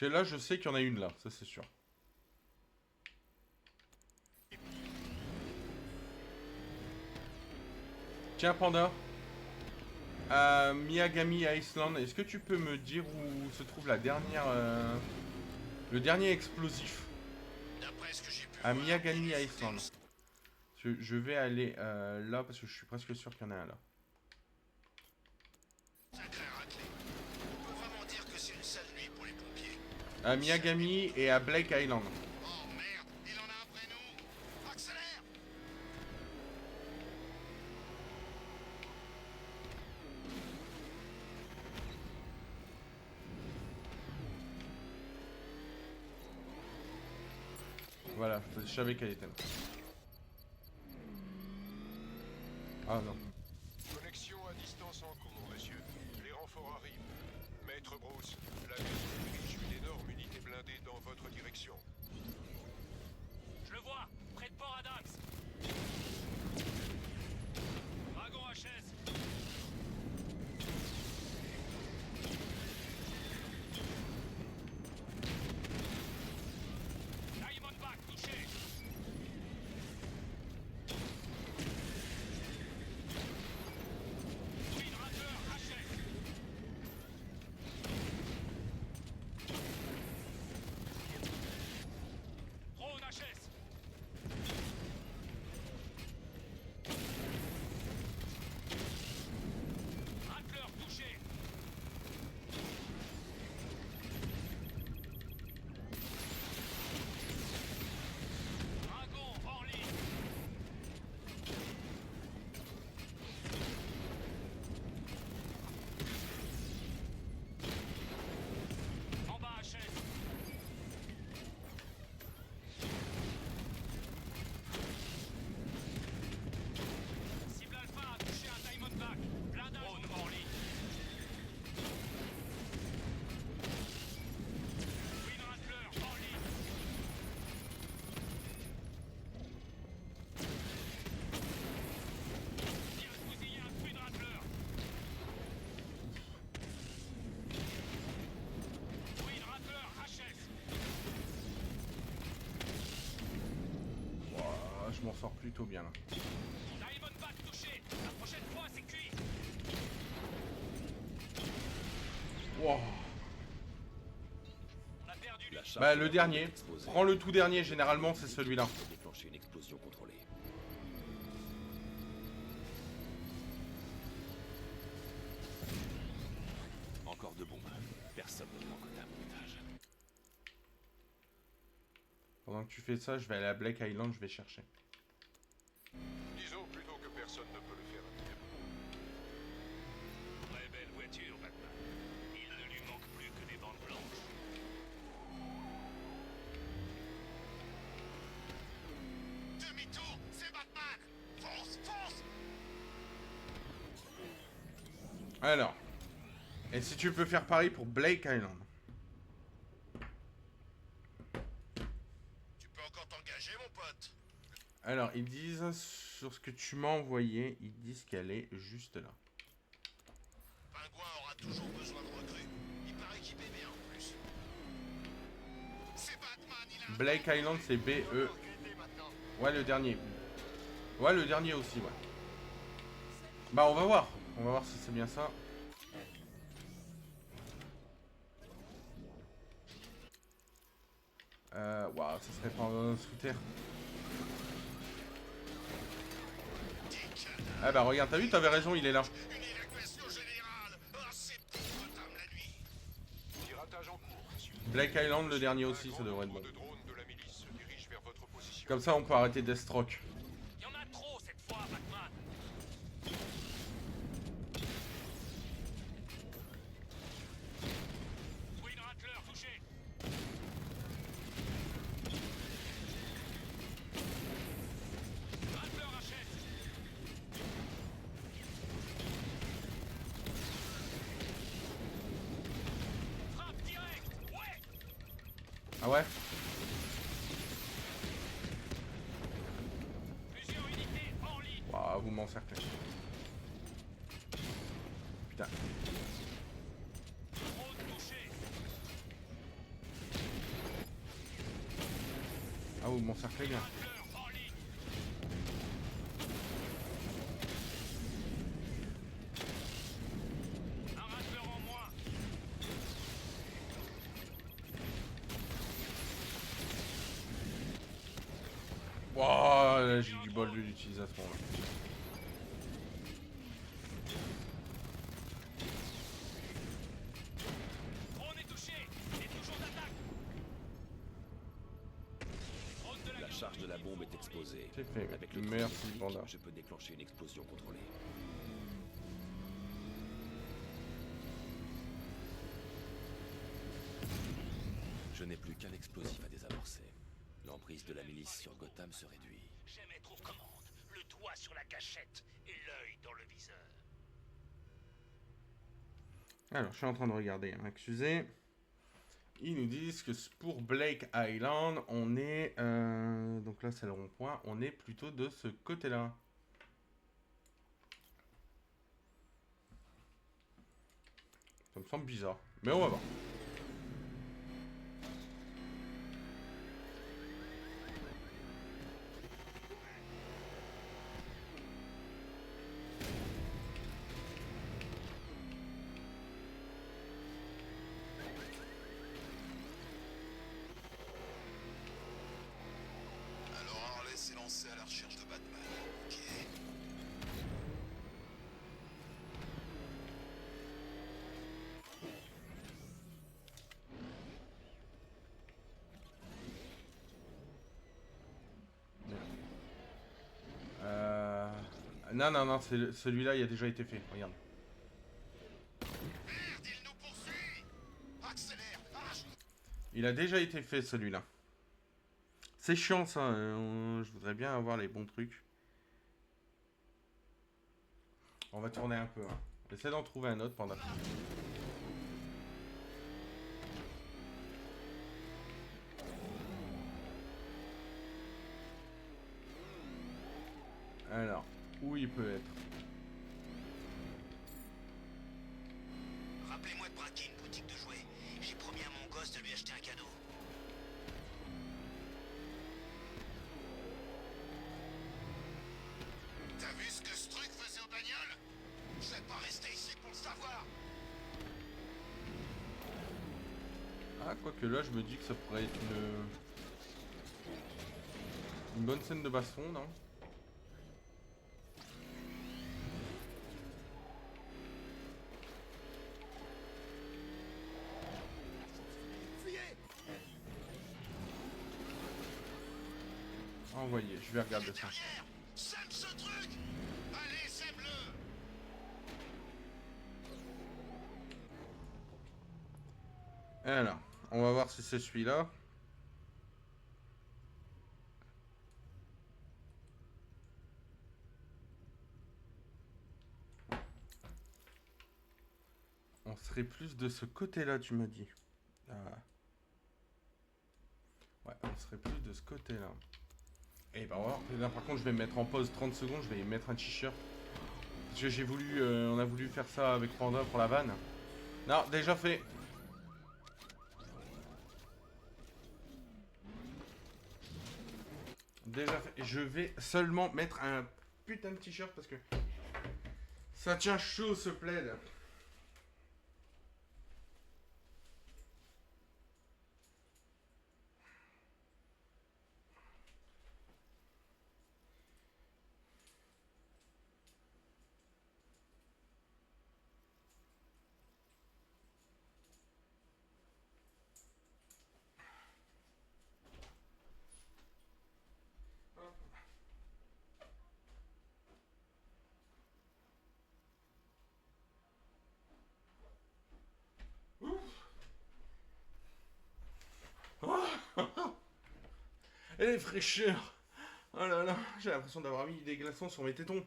Là, je sais qu'il y en a une là, ça c'est sûr. Tiens, Panda. Miyagami Island, est-ce que tu peux me dire où se trouve la dernière... le dernier explosif à Miyagami Island. Je vais aller là parce que je suis presque sûr qu'il y en a un là. À Miyagami et à Blake Island. Voilà, je savais qu'elle était là. Ah non. Connexion à distance en cours, monsieur. Les renforts arrivent. Maître Bruce, la maison dirige une énorme unité blindée dans votre direction. Je le vois, près de Port Adax. Dragon HS. Diamondback touché. Twin Raptor HS. Drone HS. Rattler touché. Dragon hors ligne. En bas HS. Cible Alpha a touché un Diamondback. Blindage en ligne. Twin Rattler en ligne. Bien bousillé un Twin Rattler. Twin Rattler HS. Ouah, je m'en sors plutôt bien là. Diamondback touché. La prochaine fois, c'est cuit. Wow. On a perdu La le... charge Bah de le la dernier. bombe est explosée. Prends le tout dernier, généralement c'est celui-là. Faut déclencher une explosion contrôlée. Encore deux bombes. Personne ne manque d'avantage. Pendant que tu fais ça, je vais aller à Blake Island, je vais chercher. Disons plutôt que personne ne peut le faire. Très belle voiture, Batman. Il ne lui manque plus que des bandes blanches. Demi-tour, c'est Batman. Fonce, fonce. Alors. Et si tu peux faire pareil pour Blake Island. Tu peux encore t'engager, mon pote. Alors, ils disent, sur ce que tu m'as envoyé, ils disent qu'elle est juste là. Pingouin aura toujours besoin de recrues. Il paraît qu'il paie bien en plus. C'est Batman, il a... Blake Island, c'est B-E... Ouais, le dernier. Ouais, le dernier aussi, ouais. Bah, on va voir. On va voir si c'est bien ça. Waouh, ça serait pas sous terre. Ah bah regarde, t'as vu, t'avais raison, il est là. Une évacuation générale. Ah, c'est potable la nuit. Piratage en cours, monsieur. Blake Island, le dernier aussi, ça Un devrait grand être bon. nombre de drones de la milice se dirigent vers votre position. Comme ça, on peut arrêter Deathstroke. Il y en a trop cette fois, Batman. Twin Rattler touché. Rattler HS. Frappe direct. Ouais. Ah ouais? Plusieurs unités en ligne. Waouh, vous m'encerclez. Putain. vous m'encerclez bien. Wouah, là, j'ai du bol de l'utiliser à ce moment-là. La charge de la bombe est exposée. C'est fait. Avec le Merci, trou Panda. je peux déclencher une explosion contrôlée. Je n'ai plus qu'un explosif à désamorcer. L'emprise de la milice sur Gotham se réduit. Jamais trop commande. Le doigt sur la gâchette et l'œil dans le viseur. Alors, je suis en train de regarder, hein, excusez. Ils nous disent que pour Blake Island, on est... donc là, c'est le rond-point. On est plutôt de ce côté-là. Ça me semble bizarre. Mais on va voir. Alors Harley s'est lancé à la recherche de Batman. Ok. Non, non, non, celui-là, il a déjà été fait. Regarde. Merde, il nous poursuit. Accélère, arrache. Il a déjà été fait, celui-là. C'est chiant, ça. Je voudrais bien avoir les bons trucs. On va tourner un peu. Hein. Essaie d'en trouver un autre pendant. Alors, où il peut être? Rappelez-moi de braquer une boutique de jouets. J'ai promis à mon gosse de lui acheter un cadeau. T'as vu ce que ce truc faisait aux bagnoles? Je vais pas rester ici pour le savoir. Ah, quoique là, je me dis que ça pourrait être une bonne scène de baston, non? Envoyé, je vais regarder ça. Derrière, sème ce truc. Allez, sème-le. Alors, on va voir si c'est celui-là. On serait plus de ce côté-là, tu m'as dit. Ah. Ouais, on serait plus de ce côté-là. Et ben voilà. Là, par contre, je vais me mettre en pause 30 secondes. Je vais y mettre un t-shirt. Parce que j'ai voulu... on a voulu faire ça avec Panda pour la vanne. Non, déjà fait. Déjà fait. Je vais seulement mettre un putain de t-shirt parce que... ça tient chaud ce plaid. Et les fraîcheurs. Oh là là, j'ai l'impression d'avoir mis des glaçons sur mes tétons.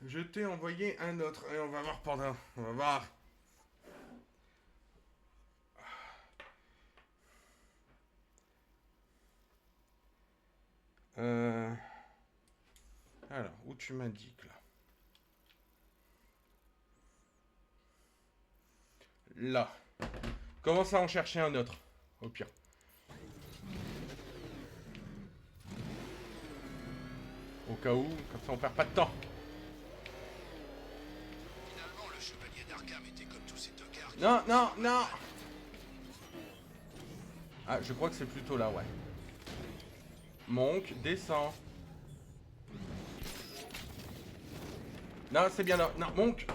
Je t'ai envoyé un autre. Et on va voir Panda. On va voir. Alors, où tu m'indiques là? Là. Commence à en chercher un autre. Au pire. Au cas où, comme ça on perd pas de temps. Finalement, le chevalier d'Arkham était comme tous ces tocards. Non, non, non. Ah, je crois que c'est plutôt là, ouais. Monk, descend. Non, c'est bien là. Non, Monk.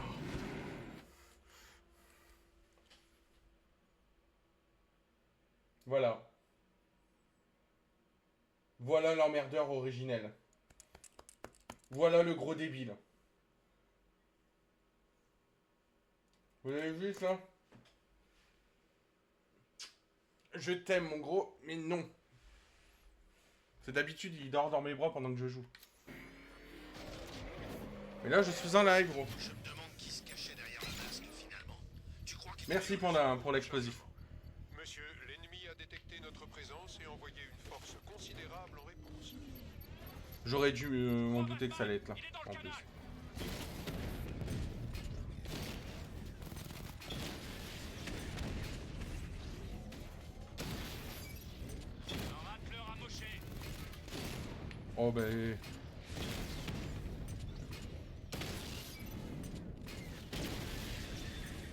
Voilà. Voilà l'emmerdeur originel. Voilà le gros débile. Vous avez vu ça? Je t'aime, mon gros, mais non. C'est d'habitude, il dort dans mes bras pendant que je joue. Mais là, je suis en live, gros. Je me demande qui se cachait derrière le masque, finalement. Tu crois qu'il Merci Panda pour l'explosif. Monsieur, l'ennemi a détecté notre présence et envoyé une force considérable en réponse. J'aurais dû m'en douter que ça allait être là, en plus. Oh ben...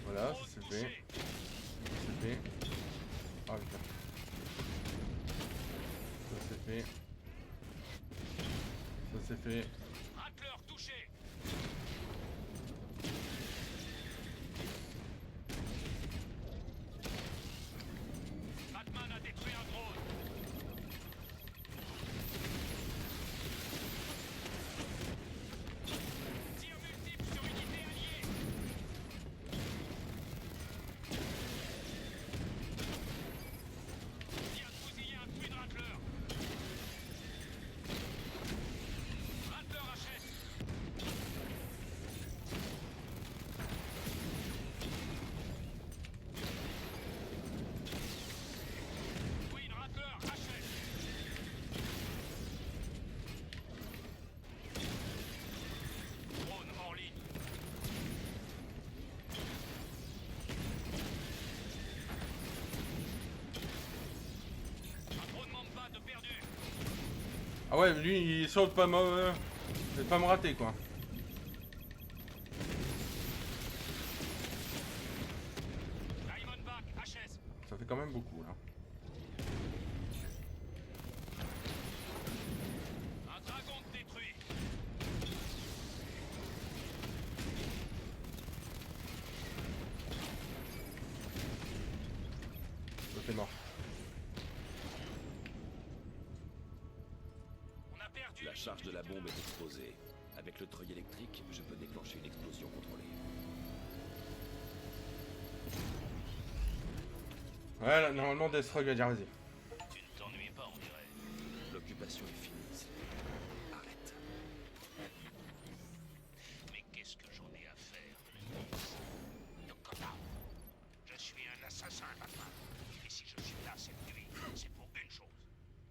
Voilà, ça c'est fait. C'est fait. Oh putain. Ça c'est fait. Ça c'est fait. Rattler touché. Batman a détruit un drone. Tir multiple sur unité alliée. Vient de bousiller un puits de Rattler. Rattler achète. Queen Rattler achète. Drone hors ligne. Un drone Mamba de perdu. Ah ouais, lui il saute pas me... Je vais pas me rater quoi. Diamondback HS. Ça fait quand même beaucoup là. Un dragon détruit. Ça fait mort. On a perdu. La charge de la bombe est exposée. Avec le treuil électrique, je peux déclencher une explosion contrôlée. Ouais, là, normalement Deathstroke va dire vas-y. Tu ne t'ennuies pas, on dirait. L'occupation est finie. Arrête. Mais qu'est-ce que j'en ai à faire de Denis? Yokota, je suis un assassin, Batman. Et si je suis là cette nuit, c'est pour une chose.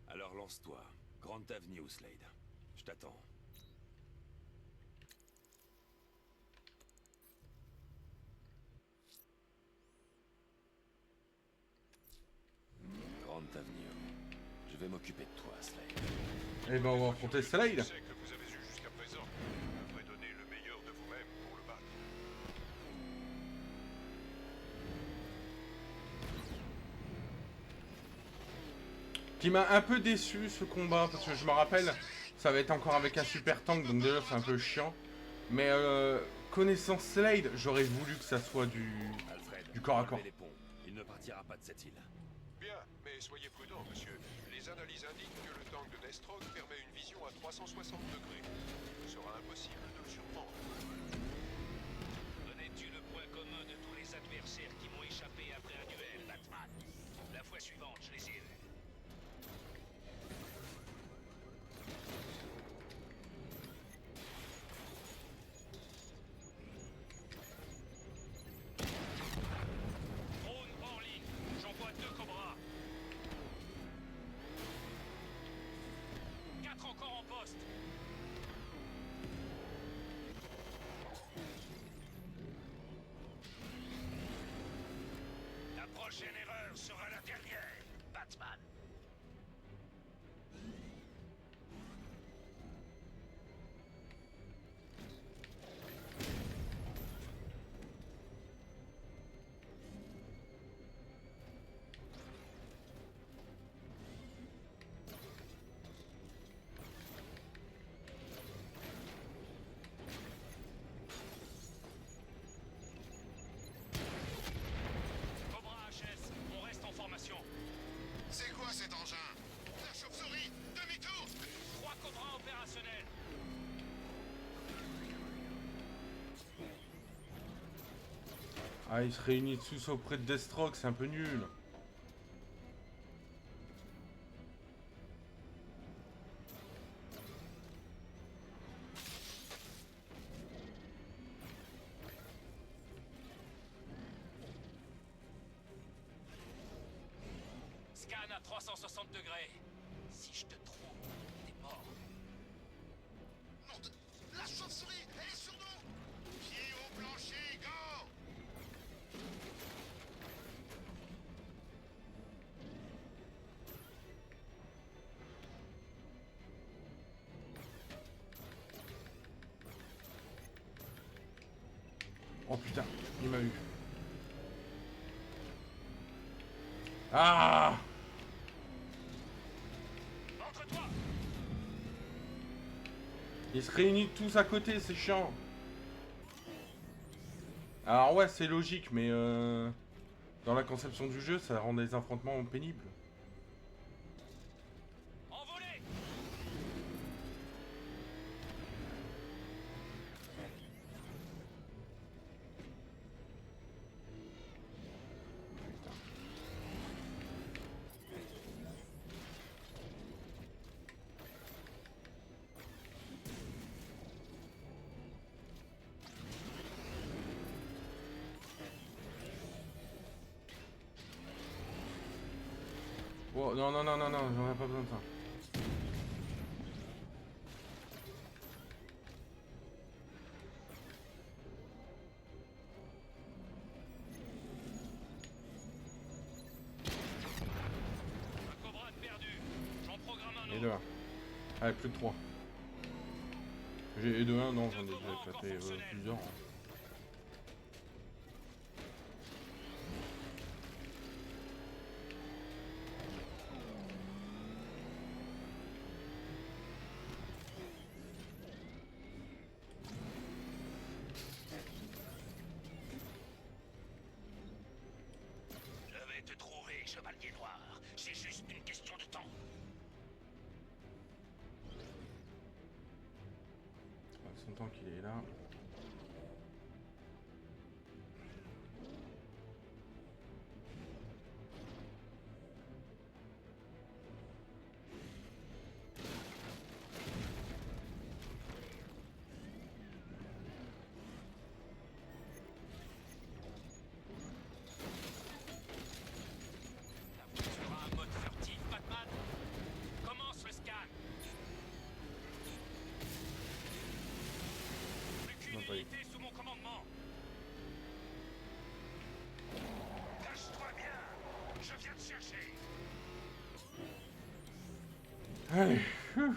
Alors lance-toi. Grande Avenue, Slade. Je t'attends. Grande Avenue. Je vais m'occuper de toi, Slade. Eh ben on va affronter Slade. Je sais que vous avez eu jusqu'à présent. Vous devrez donner le meilleur de vous-même pour le battre. Qui m'a un peu déçu ce combat, parce que je me rappelle, ça va être encore avec un super tank, donc déjà c'est un peu chiant. Mais connaissant Slade, j'aurais voulu que ça soit du corps à corps. relevez les ponts. Il ne partira pas de cette île. Bien, mais soyez prudent, monsieur. Les analyses indiquent que le tank de Deathstroke permet une vision à 360 degrés. Il sera impossible de le surprendre. Connais-tu le point commun de tous les adversaires qui m'ont échappé après un duel, Batman? La fois suivante, je les ai vus. Drone hors ligne. J'envoie 2 Cobras. 4 encore en poste. Ah, ils se réunissent tous auprès de Deathstroke, c'est un peu nul. Scan à 360 degrés. Si je te trouve, t'es mort. Merde, la chauve-souris, elle est sur nous. Pied au plancher, go. Oh putain, il m'a eu. Ah! Entre-toi. Ils se réunissent tous à côté, c'est chiant. Alors ouais, c'est logique, mais dans la conception du jeu, ça rend les affrontements pénibles. Envolé. Oh non, non, non, non, non, j'en ai pas besoin de ça. Un Cobra de perdu. J'en programme un Et autre. de 1. Allez, plus de 3. J'ai et de 1, non, j'en ai déjà éclaté plusieurs. Hein. Je vais te trouver, chevalier noir. C'est juste une question de temps. Son temps qu'il est là. Tu auras un mode furtif, Batman. Commence le scan. Plus Non, qu'une pas unité sous mon commandement. Cache-toi bien. Je viens te chercher. Allez. Phew.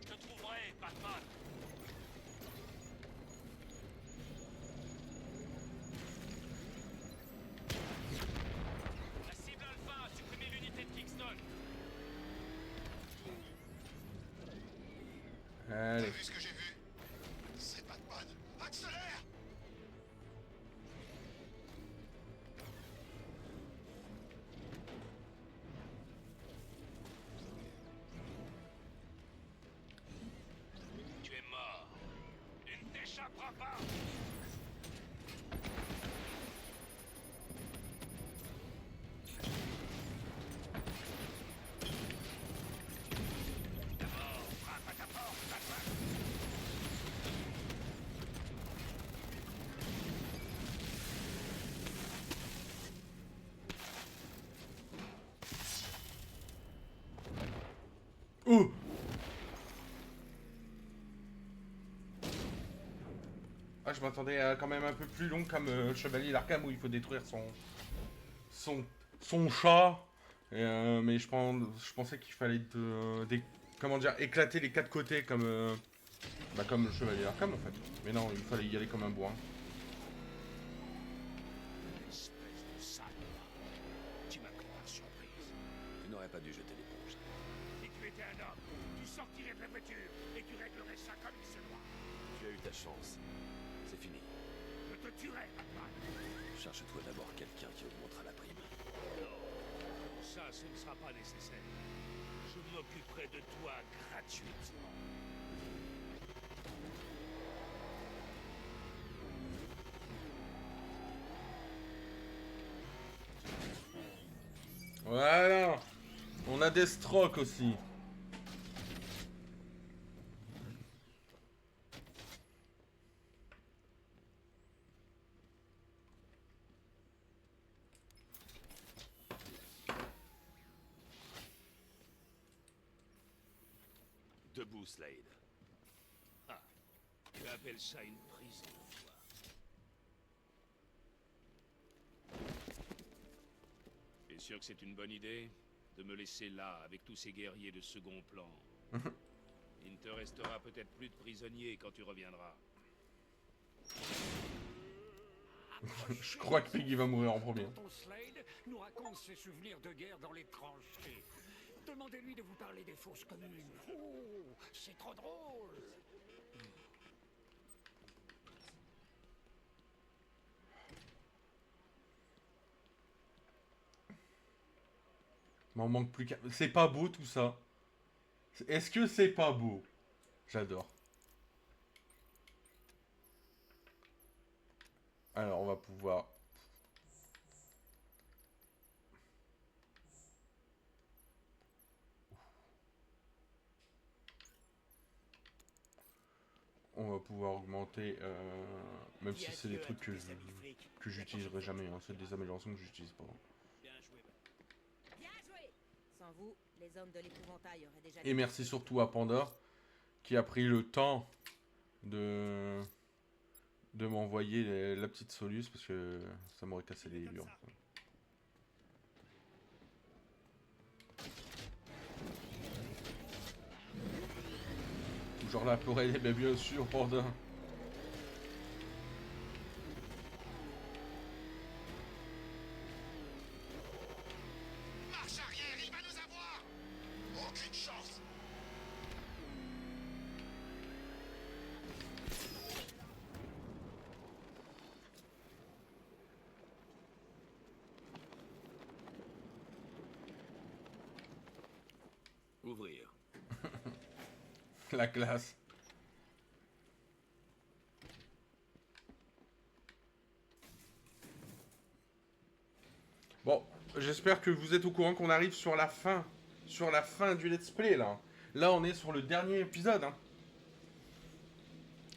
Je te trouverai, Batman. La cible Alpha a supprimé l'unité de Kingston. Allez. T'as vu ce que j'ai vu? C'est Batman. Accélère. Tu es mort. Tu ne t'échapperas pas. D'abord, frappe à ta porte, Batman. Oh! Ah, je m'attendais à quand même un peu plus long comme Chevalier d'Arkham où il faut détruire son chat. Mais je pensais qu'il fallait comment dire, éclater les quatre côtés comme comme le Chevalier d'Arkham en fait. Mais non, il fallait y aller comme un bourrin. Espèce de sale. Tu m'as pris par surprise. Tu n'aurais n'aurais pas dû jeter l'éponge. Si tu étais un homme, tu sortirais de la voiture et tu réglerais ça comme il se doit. Tu as eu ta chance. C'est fini. Je te tuerai, Batman. Cherche-toi d'abord quelqu'un qui augmentera la prime. Non, ça, ce ne sera pas nécessaire. Je m'occuperai de toi gratuitement. Voilà. On a des strokes aussi. Debout, Slade. Ah, tu appelles ça une prison, toi. T'es sûr que c'est une bonne idée de me laisser là avec tous ces guerriers de second plan? Il ne te restera peut-être plus de prisonniers quand tu reviendras. Je crois que Piggy va mourir en premier. Tonton Slade nous raconte ses souvenirs de guerre dans les tranchées. Demandez-lui de vous parler des fosses communes. Oh, c'est trop drôle. M'en manque plus qu'un. C'est pas beau tout ça. Est-ce que c'est pas beau? J'adore. Alors on va pouvoir... On va pouvoir augmenter, même si c'est des trucs que j'utiliserai jamais, hein. C'est des améliorations que j'utilise pas. Bien joué. Sans vous, les hommes de l'épouvantail auraient déjà... Et merci surtout à Panda, qui a pris le temps de m'envoyer la petite soluce, parce que ça m'aurait cassé les murs. Toujours là pour aider, mais bien sûr, Panda. Marche arrière, il va nous avoir. Aucune chance. Ouvrir. La classe. Bon, j'espère que vous êtes au courant qu'on arrive sur la fin. Sur la fin du let's play, là. Là, on est sur le dernier épisode, hein.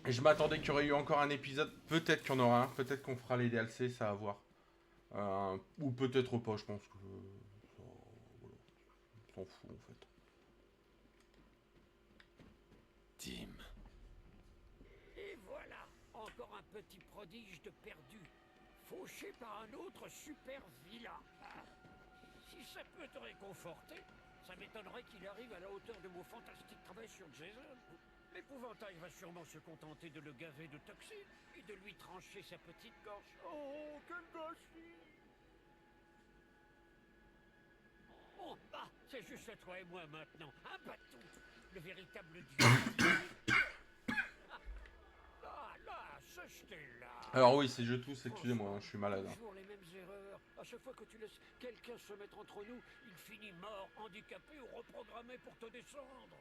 Et je m'attendais qu'il y aurait eu encore un épisode. Peut-être qu'il y en aura un. Peut-être qu'on fera les DLC, ça à voir. Ou peut-être pas, je pense que... voilà. On s'en fout, en fait. Tim. Et voilà, encore un petit prodige de perdu, fauché par un autre super vilain. Ah, si ça peut te réconforter, ça m'étonnerait qu'il arrive à la hauteur de mon fantastique travail sur Jason. L'épouvantail va sûrement se contenter de le gaver de toxines et de lui trancher sa petite gorge. Oh, quel gâchis! Oh, bah, c'est juste toi et moi maintenant, un batou, le véritable dieu. Là, ce jeté-là. Alors oui, si je tousse, excusez-moi, hein, je suis malade. Hein. Toujours les mêmes erreurs. À chaque fois que tu laisses quelqu'un se mettre entre nous, il finit mort, handicapé ou reprogrammé pour te descendre.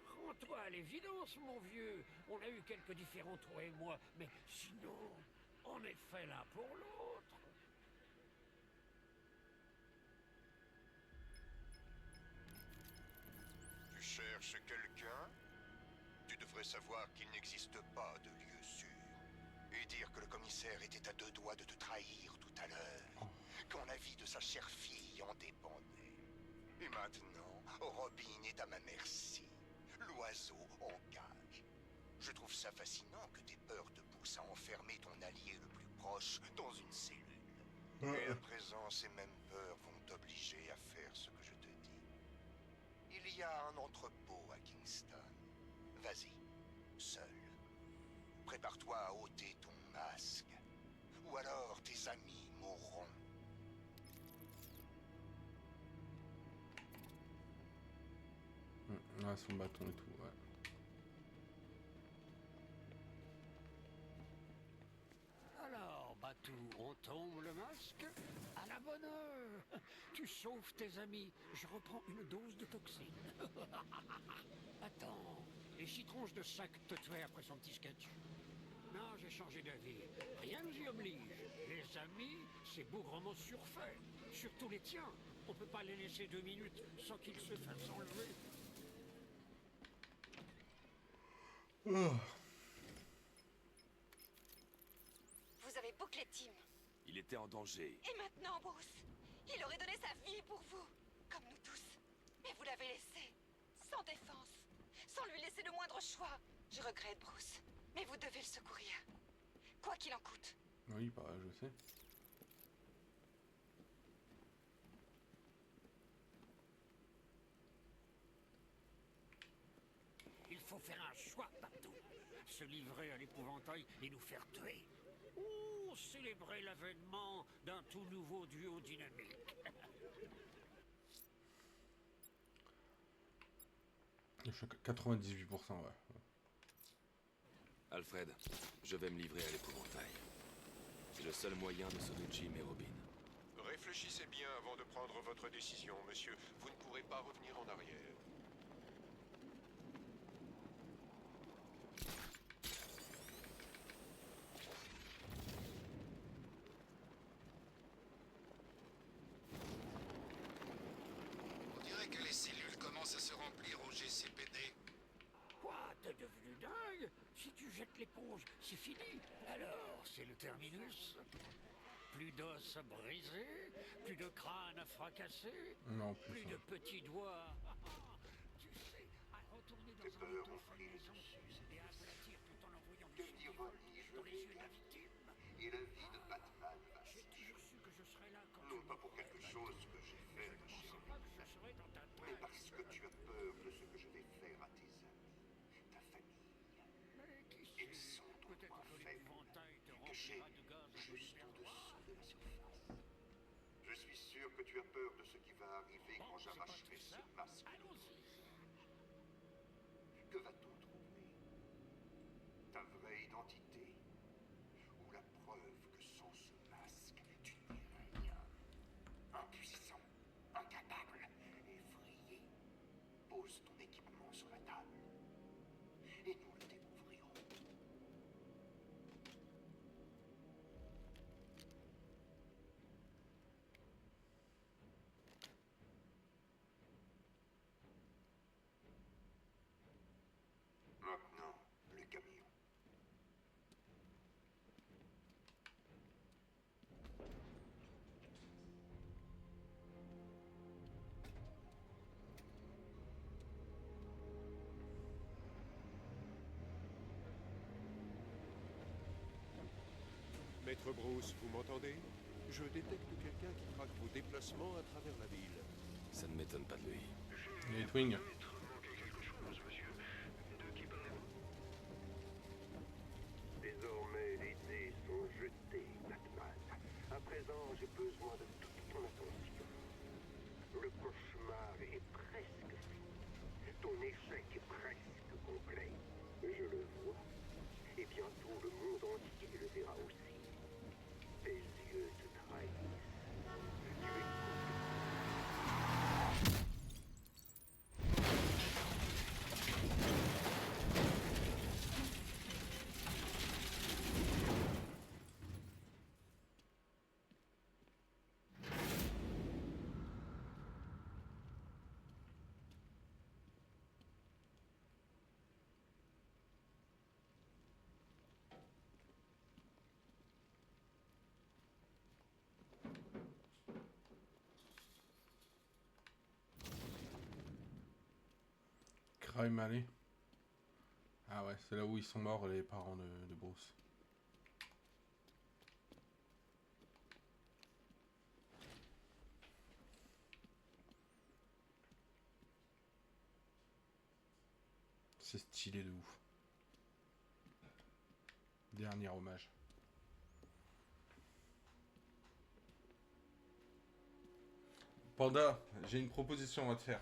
Rends-toi à l'évidence, mon vieux. On a eu quelques différends, toi et moi, mais sinon, on est fait l'un pour l'autre. Tu cherches quelqu'un? Tu devrais savoir qu'il n'existe pas de lieu sûr. Et dire que le commissaire était à deux doigts de te trahir tout à l'heure, quand la vie de sa chère fille en dépendait. Et maintenant, Robin est à ma merci. L'oiseau en cage. Je trouve ça fascinant que tes peurs te poussent à enfermer ton allié le plus proche dans une cellule. Et à présent, ces mêmes peurs vont t'obliger à faire ce que je te dis. Il y a un entrepôt à Kingston. Vas-y, seul. Prépare-toi à ôter ton masque. Ou alors tes amis mourront. Ah, son bâton et tout, ouais. Alors, Batou, on tombe le masque? À la bonne heure! Tu sauves tes amis, je reprends une dose de toxine. Attends, les citronges de sac te tuaient après son petit sketch. Non, j'ai changé d'avis. Rien ne m'y oblige. Les amis, c'est bougrement surfait. Surtout les tiens. On peut pas les laisser 2 minutes sans qu'ils se fassent enlever. Vous avez bouclé Tim. Il était en danger. Et maintenant, Bruce, il aurait donné sa vie pour vous, comme nous tous. Mais vous l'avez laissé, sans défense, sans lui laisser le moindre choix. Je regrette, Bruce, mais vous devez le secourir. Quoi qu'il en coûte. Oui, bah, je sais. Il faut faire un choix, Batou. Se livrer à l'épouvantail et nous faire tuer. Ou célébrer l'avènement d'un tout nouveau duo dynamique. Je suis à 98%, ouais. Alfred, je vais me livrer à l'épouvantail. C'est le seul moyen de sauver Jim et Robin. Réfléchissez bien avant de prendre votre décision, monsieur. Vous ne pourrez pas revenir en arrière. On dirait que les cellules commencent à se remplir au GCPD. Quoi, t'es devenu dingue? Si tu jettes l'éponge, c'est fini. Alors, c'est le terminus. Plus d'os à briser, plus de crâne à fracasser, Non, plus de petits doigts. Tu sais, à retourner dans un autre falaison et à aplatir tout en envoyant des L'ironie, dans je les yeux l'ai de la victime. Et la vie de Batman va J'ai toujours su que je serais là quand non tu pas pour quelque chose que j'ai fait, ma Je ne chérie, pensais pas que je serais dans ta mais tête. parce que tu as peur de ce que je vais faire à tes amis, ta famille. Mais qui Ils sait, sont ton peut-être point que faible, l'épouvantail te caché remplira de gaz et de juste l'hyperdoigt. au-dessous de la surface. Je suis sûr que tu as peur de ce qui va arriver quand c'est pas j'arracherai tout ce ça. masque. Allons-y. Que va-t-on trouver? Ta vraie identité? Ou la preuve que sans ce masque, tu n'es rien? Impuissant, incapable, effrayé. Pose ton équipement sur la table. Et nous le découvrirons. Maintenant, le camion. Maître Bruce, vous m'entendez? Je détecte quelqu'un qui traque vos déplacements à travers la ville. Ça ne m'étonne pas de lui. Nightwing. Désormais, les dés sont jetés, Batman. À présent, j'ai besoin de toute ton attention. Le cauchemar est presque fini. Ton échec est presque complet. Je le vois. Et bientôt, le monde entier le verra aussi. Tes yeux te trahissent. Tu es Crime Alley. Ah ouais, c'est là où ils sont morts, les parents de Bruce. C'est stylé de ouf. Dernier hommage. Panda, j'ai une proposition à te faire.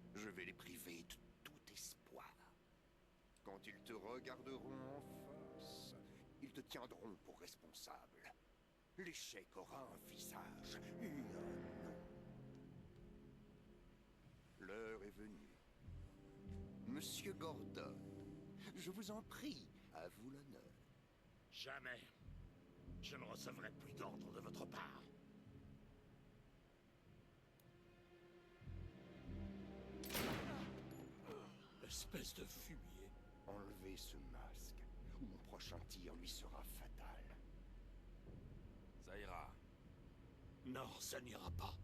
Je vais les priver de tout espoir. Quand ils te regarderont en face, ils te tiendront pour responsable. L'échec aura un visage et un nom. L'heure est venue. Monsieur Gordon, je vous en prie, à vous l'honneur. Jamais. Je ne recevrai plus d'ordre de votre part. Espèce de fumier. Enlevez ce masque, ou mon prochain tir lui sera fatal. Ça ira. Non, ça n'ira pas.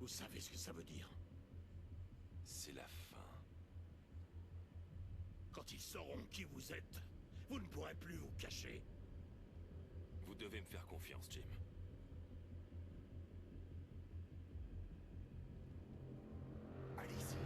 Vous savez ce que ça veut dire? C'est la fin. Quand ils sauront qui vous êtes, vous ne pourrez plus vous cacher. Vous devez me faire confiance, Jim. Allez-y.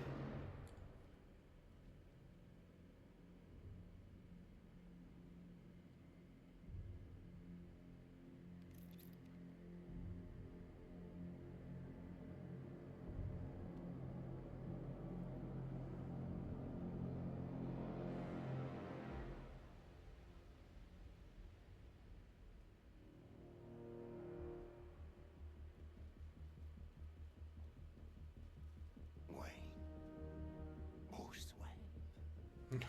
Bruce Wayne.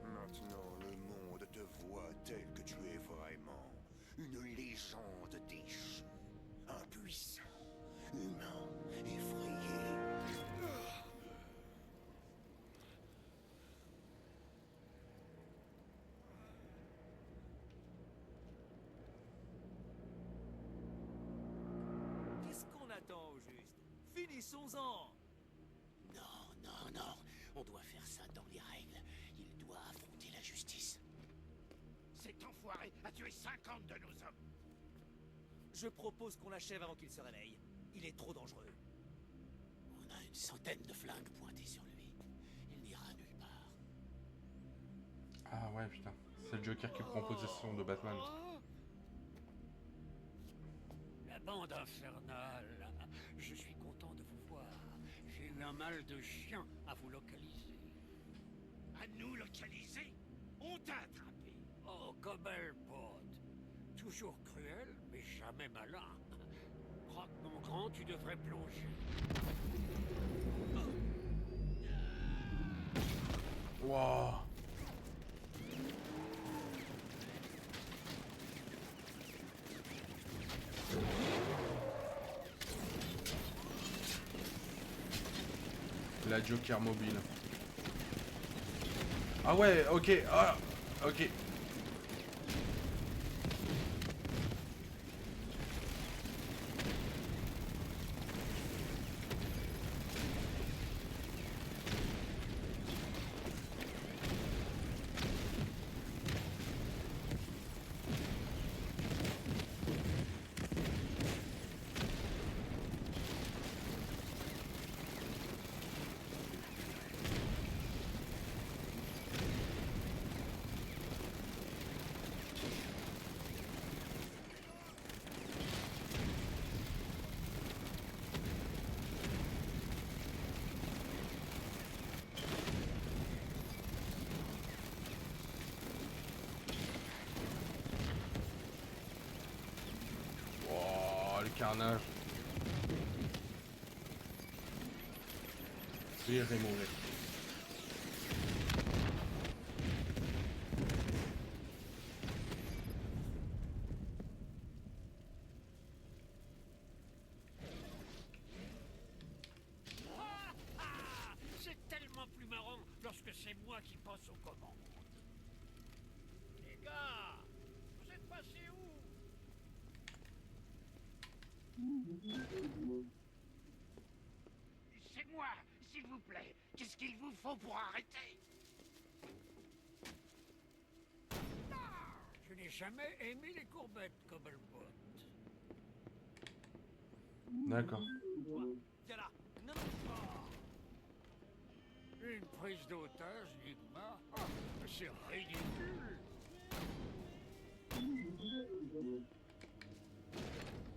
Maintenant, le monde te voit tel que tu es vraiment. Une légende déchue. Impuissant. Humain. Effrayé. Qu'est-ce qu'on attend au juste? Finissons-en! Non. On doit faire ça dans les règles. Il doit affronter la justice. Cet enfoiré a tué 50 de nos hommes. Je propose qu'on l'achève avant qu'il se réveille. Il est trop dangereux. On a une centaine de flingues pointées sur lui. Il n'ira nulle part. Ah ouais, putain. C'est le Joker qui prend possession de Batman. La bande infernale. Je suis content de vous voir. J'ai eu un mal de chien à vous localiser. À nous localiser? On t'a attrapé. Oh, Cobblepot. Toujours cruel, mais jamais malin. Croque, mon grand, tu devrais plonger. Wouah. La Joker mobile. Ah ouais, ok. Ah, ok. Oh, le carnage. Rire et mourir. C'est tellement plus marrant lorsque c'est moi qui passe aux commandes. Les gars, vous êtes passés où? C'est moi, s'il vous plaît. Qu'est-ce qu'il vous faut pour arrêter? Je n'ai jamais aimé les courbettes, Cobblepot. D'accord. Viens là. Non. Une prise d'otage, Nigma. Oh, c'est ridicule.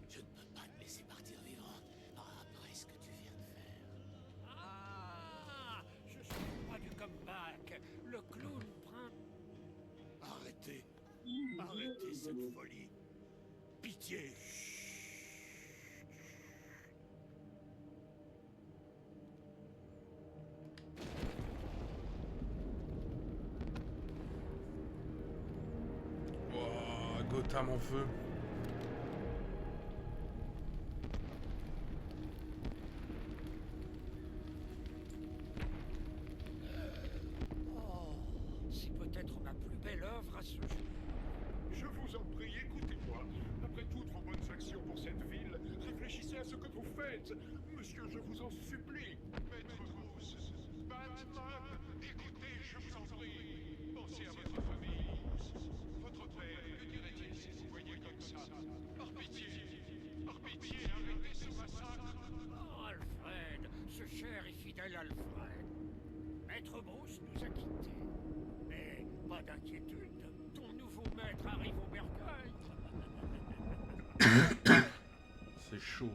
Je ne peux pas te laisser partir vivant après ce que tu viens de faire. cette folie. Pitié. Oh, Gotham en feu. Oh, c'est peut-être ma plus belle œuvre à ce jour. Je vous en prie, écoutez-moi. Après toutes vos bonnes actions pour cette ville, réfléchissez à ce que vous faites. Monsieur, je vous en supplie. Maître Bruce, Batman, écoutez, je vous en prie. Pensez à votre famille. Votre père, que dirait-il si vous voyiez comme ça? Par pitié, arrêtez ce massacre. Oh, Alfred, ce cher et fidèle Alfred. Maître Bruce nous a quittés. Mais pas d'inquiétude, ton nouveau maître arrive au bercail. C'est chaud.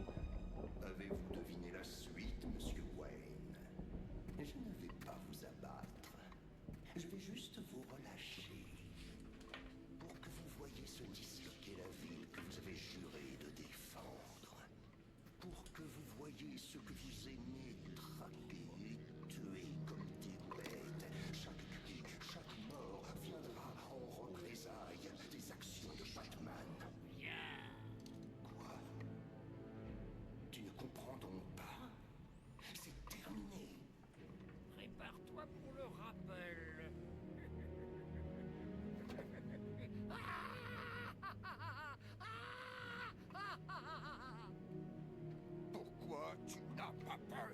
Avez-vous deviné la suite, monsieur Wayne? Je ne vais pas vous abattre. Je vais juste vous relâcher. Pour que vous voyiez se disloquer la ville que vous avez juré de défendre. Pour que vous voyiez ce que vous aimez traquer et tuer comme des bêtes. Chaque cri, chaque mort viendra en représailles des actions de Batman. Viens. Quoi? Tu ne comprends donc pas? C'est terminé. Prépare-toi pour le rappel. Pourquoi tu n'as pas peur?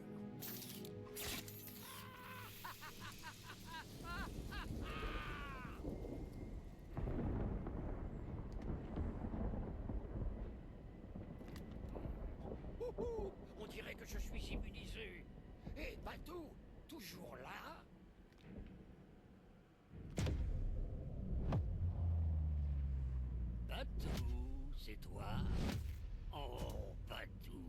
On dirait que je suis immunisé. Et Batou, toujours là? Batou, c'est toi? Oh, Batou.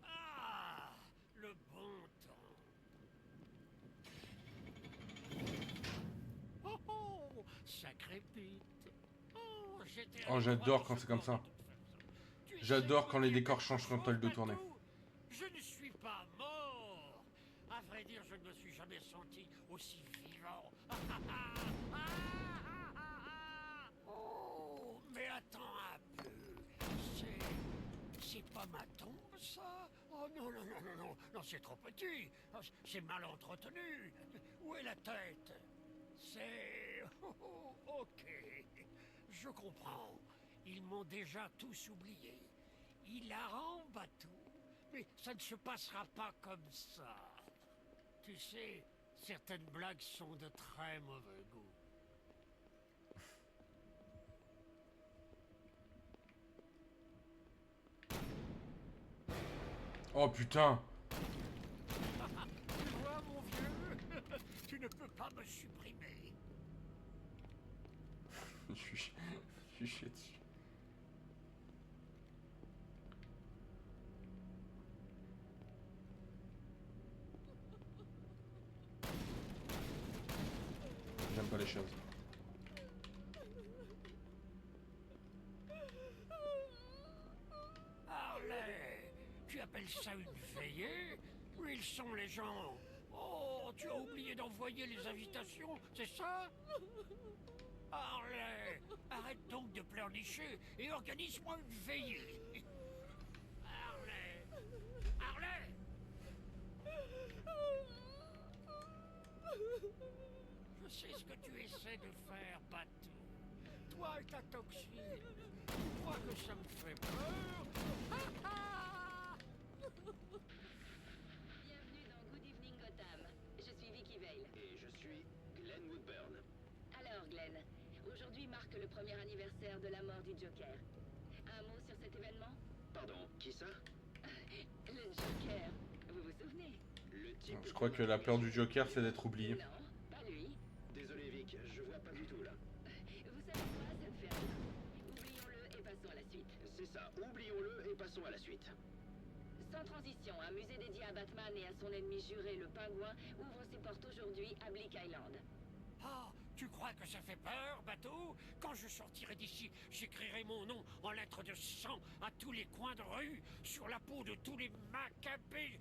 Ah, le bon temps. Oh, oh, sacré Pete. Oh, j'étais à Oh, la j'adore croix quand de c'est ce comme bord ça. de toute façon. Tu sais J'adore quoi quand les dire décors quelque changent quand chose, t'as le dos tourné. Batou? Je ne suis pas mort. À vrai dire, je ne me suis jamais senti aussi vivant. Oh, mais attends un peu. C'est pas ma tombe, ça? Oh non, non, non, non, non, non, c'est trop petit. Oh, c'est mal entretenu. Où est la tête? C'est... Oh, ok. Je comprends. Ils m'ont déjà tous oublié. Hilarant, Batou. Mais ça ne se passera pas comme ça. Tu sais, certaines blagues sont de très mauvais goût. Oh putain. Tu vois, mon vieux, tu ne peux pas me supprimer. Je suis chié dessus. J'aime pas les choses. Harley, tu appelles ça une veillée? Où ils sont les gens? Oh, tu as oublié d'envoyer les invitations, c'est ça? Harley, arrête donc de pleurnicher et organise-moi une veillée. Harley, Harley! Je sais ce que tu essaies de faire, Batou. Toi et ta toxine. Tu crois que ça me fait peur? Bienvenue dans Good Evening Gotham. Je suis Vicky Vale. Et je suis Glenn Woodburn. Alors, Glenn, aujourd'hui marque le premier anniversaire de la mort du Joker. Un mot sur cet événement? Pardon, qui ça? Le Joker, vous vous souvenez? Le type... Je crois que la peur du Joker, c'est d'être oublié. Non, pas lui. Passons à la suite. Sans transition, un musée dédié à Batman et à son ennemi juré, le pingouin, ouvre ses portes aujourd'hui à Bleak Island. Ah, tu crois que ça fait peur, bateau? Quand je sortirai d'ici, j'écrirai mon nom en lettres de sang à tous les coins de rue, sur la peau de tous les macabées.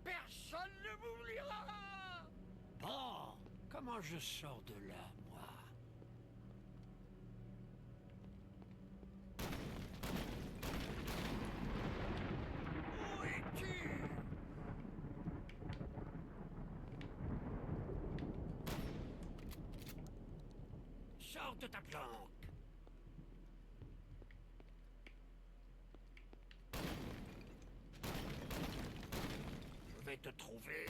Personne ne m'oubliera! Bon, comment je sors de là, moi? Où es-tu? Sors de ta planque. Je vais te trouver.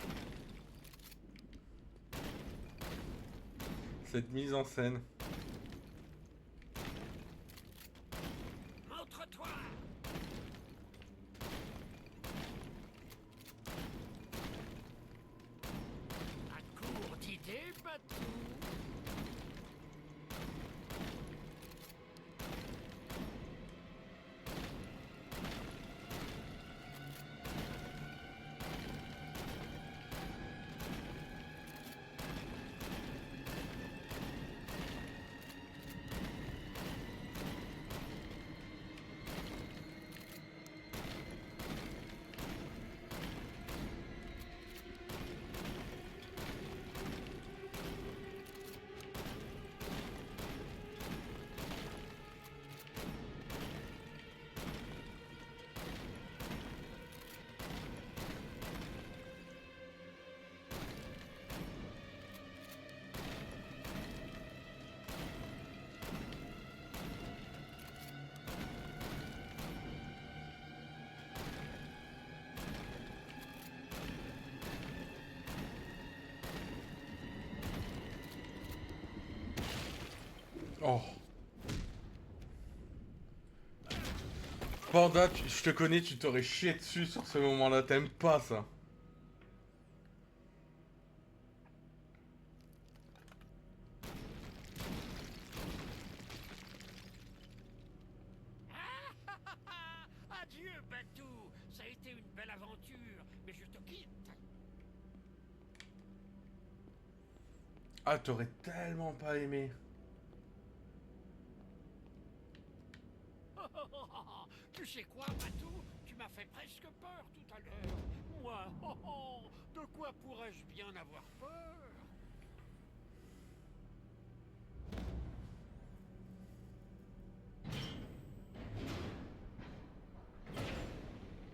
Cette mise en scène. Montre-toi. À court d'idées, bateau. Oh. Panda, je te connais, tu t'aurais chié dessus sur ce moment-là, t'aimes pas ça. Adieu, Batou. Ça a été une belle aventure, mais je te quitte. Ah, t'aurais tellement pas aimé. Tu sais quoi, Batou? Tu m'as fait presque peur tout à l'heure. Moi, de quoi pourrais-je bien avoir peur?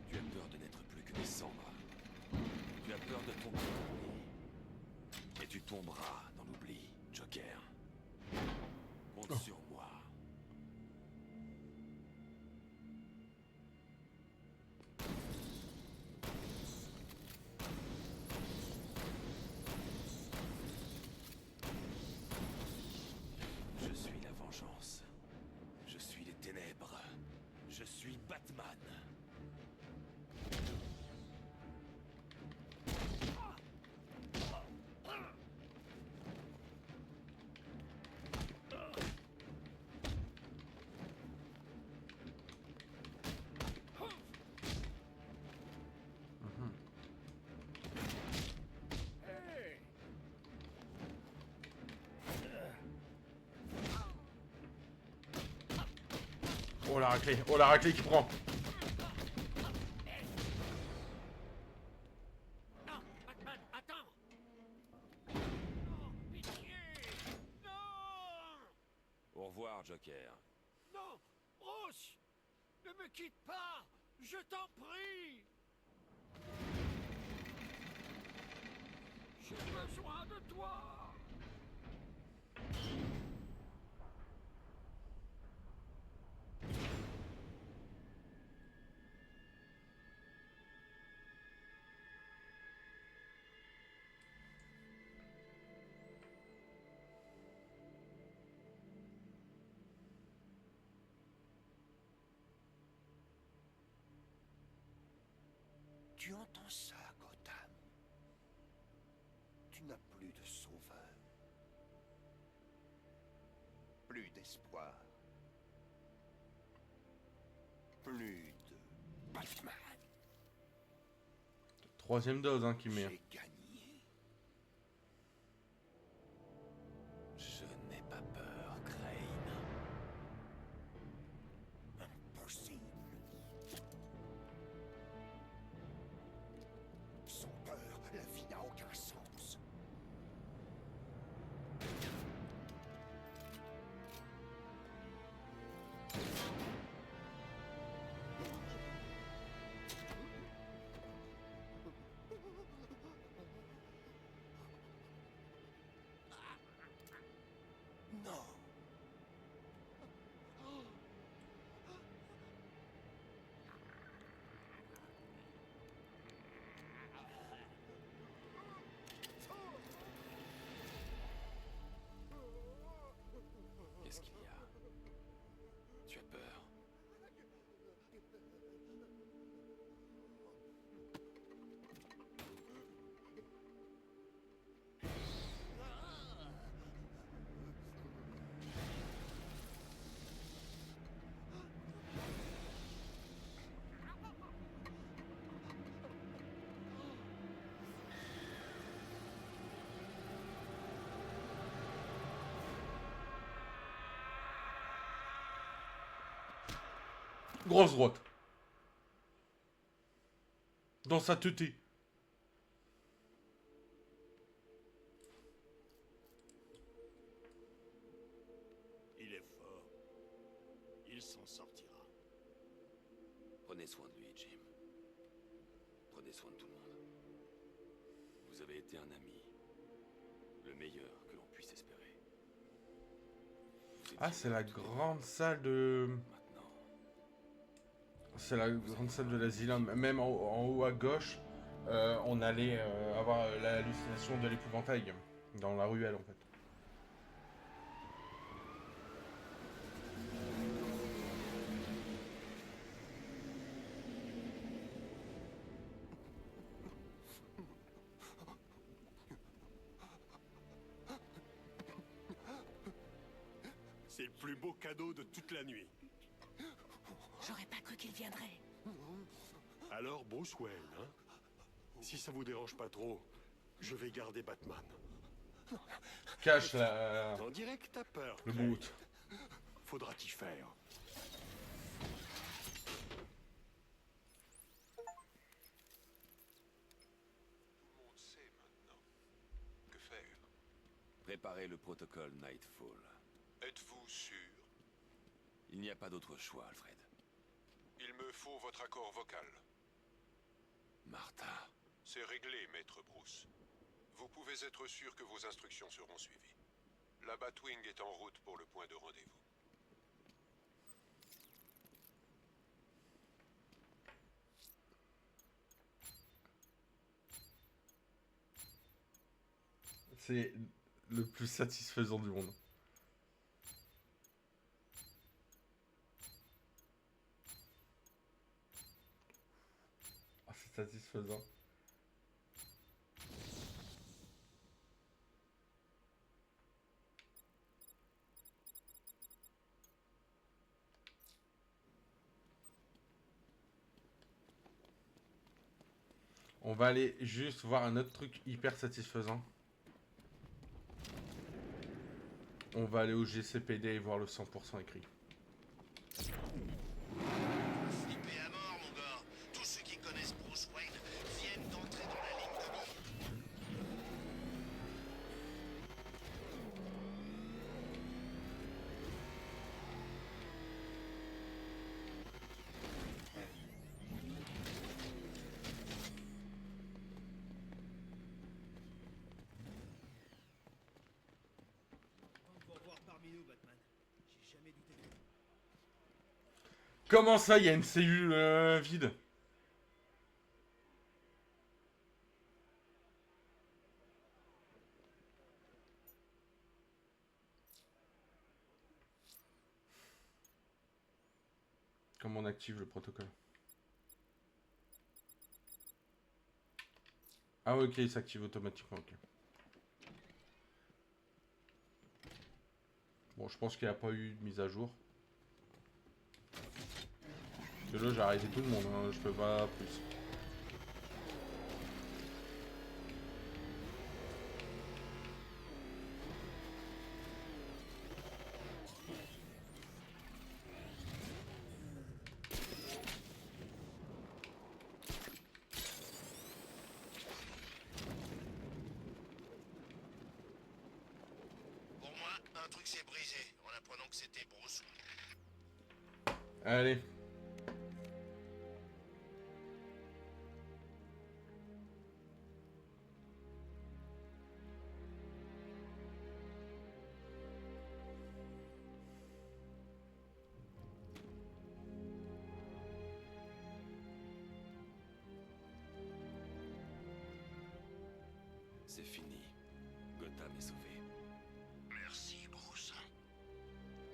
Tu as peur de n'être plus que des cendres. Tu as peur de tomber dans l'oubli. Et tu tomberas dans l'oubli, Joker. Compte sur moi. Je suis la vengeance. Je suis les ténèbres. Je suis Batman. Oh la raclée qui prend. Non, Batman, attends. Non, pitié. Non. Au revoir, Joker. Non, Bruce, ne me quitte pas. Je t'en prie. J'ai besoin de toi. Tu entends ça, Gotham? Tu n'as plus de sauveur. Plus d'espoir. plus de Batman. Troisième dose hein, qui met. J'ai gagné. Je n'ai pas peur, Crane. Impossible. Sans peur, la vie n'a aucun sens. Non. Qu'est-ce qu'il y a? Tu as peur? Grosse droite. Dans sa teuté. Il est fort. Il s'en sortira. Prenez soin de lui, Jim. Prenez soin de tout le monde. Vous avez été un ami. Le meilleur que l'on puisse espérer. Vous Ah, étiez c'est la là tous les deux. grande salle de... Maintenant, C'est la grande salle de l'asylum. Même en haut à gauche, on allait avoir l'hallucination de l'épouvantail. Dans la ruelle, en fait. C'est le plus beau cadeau de toute la nuit. J'aurais pas cru qu'il viendrait. Alors, Bruce Wayne, hein? Si ça vous dérange pas trop, je vais garder Batman. Cache la... On dirait que t'as peur. le Crane. boot. Faudra t'y faire. Tout le monde sait maintenant. Que faire? préparez le protocole Nightfall. Êtes-vous sûr? Il n'y a pas d'autre choix, Alfred. Il me faut votre accord vocal. Martha. C'est réglé, maître Bruce. Vous pouvez être sûr que vos instructions seront suivies. La Batwing est en route pour le point de rendez-vous. C'est le plus satisfaisant du monde. Ah, c'est satisfaisant. On va aller juste voir un autre truc hyper satisfaisant. On va aller au GCPD et voir le 100% écrit. Flippé à mort, mon gars. Tous ceux qui connaissent Bruce Wayne viennent d'entrer dans la ligne de mire. Pour voir parmi nous, Batman. J'ai jamais douté de toi. Comment ça, il y a une cellule vide? Comment on active le protocole? Ah ok, il s'active automatiquement, ok. Bon, je pense qu'il n'y a pas eu de mise à jour. Parce que là, j'ai arrêté tout le monde, hein, je peux pas plus. Pour moi, un truc s'est brisé en apprenant que c'était Bruce. Allez. C'est fini. Gotham est sauvé. Merci, Bruce.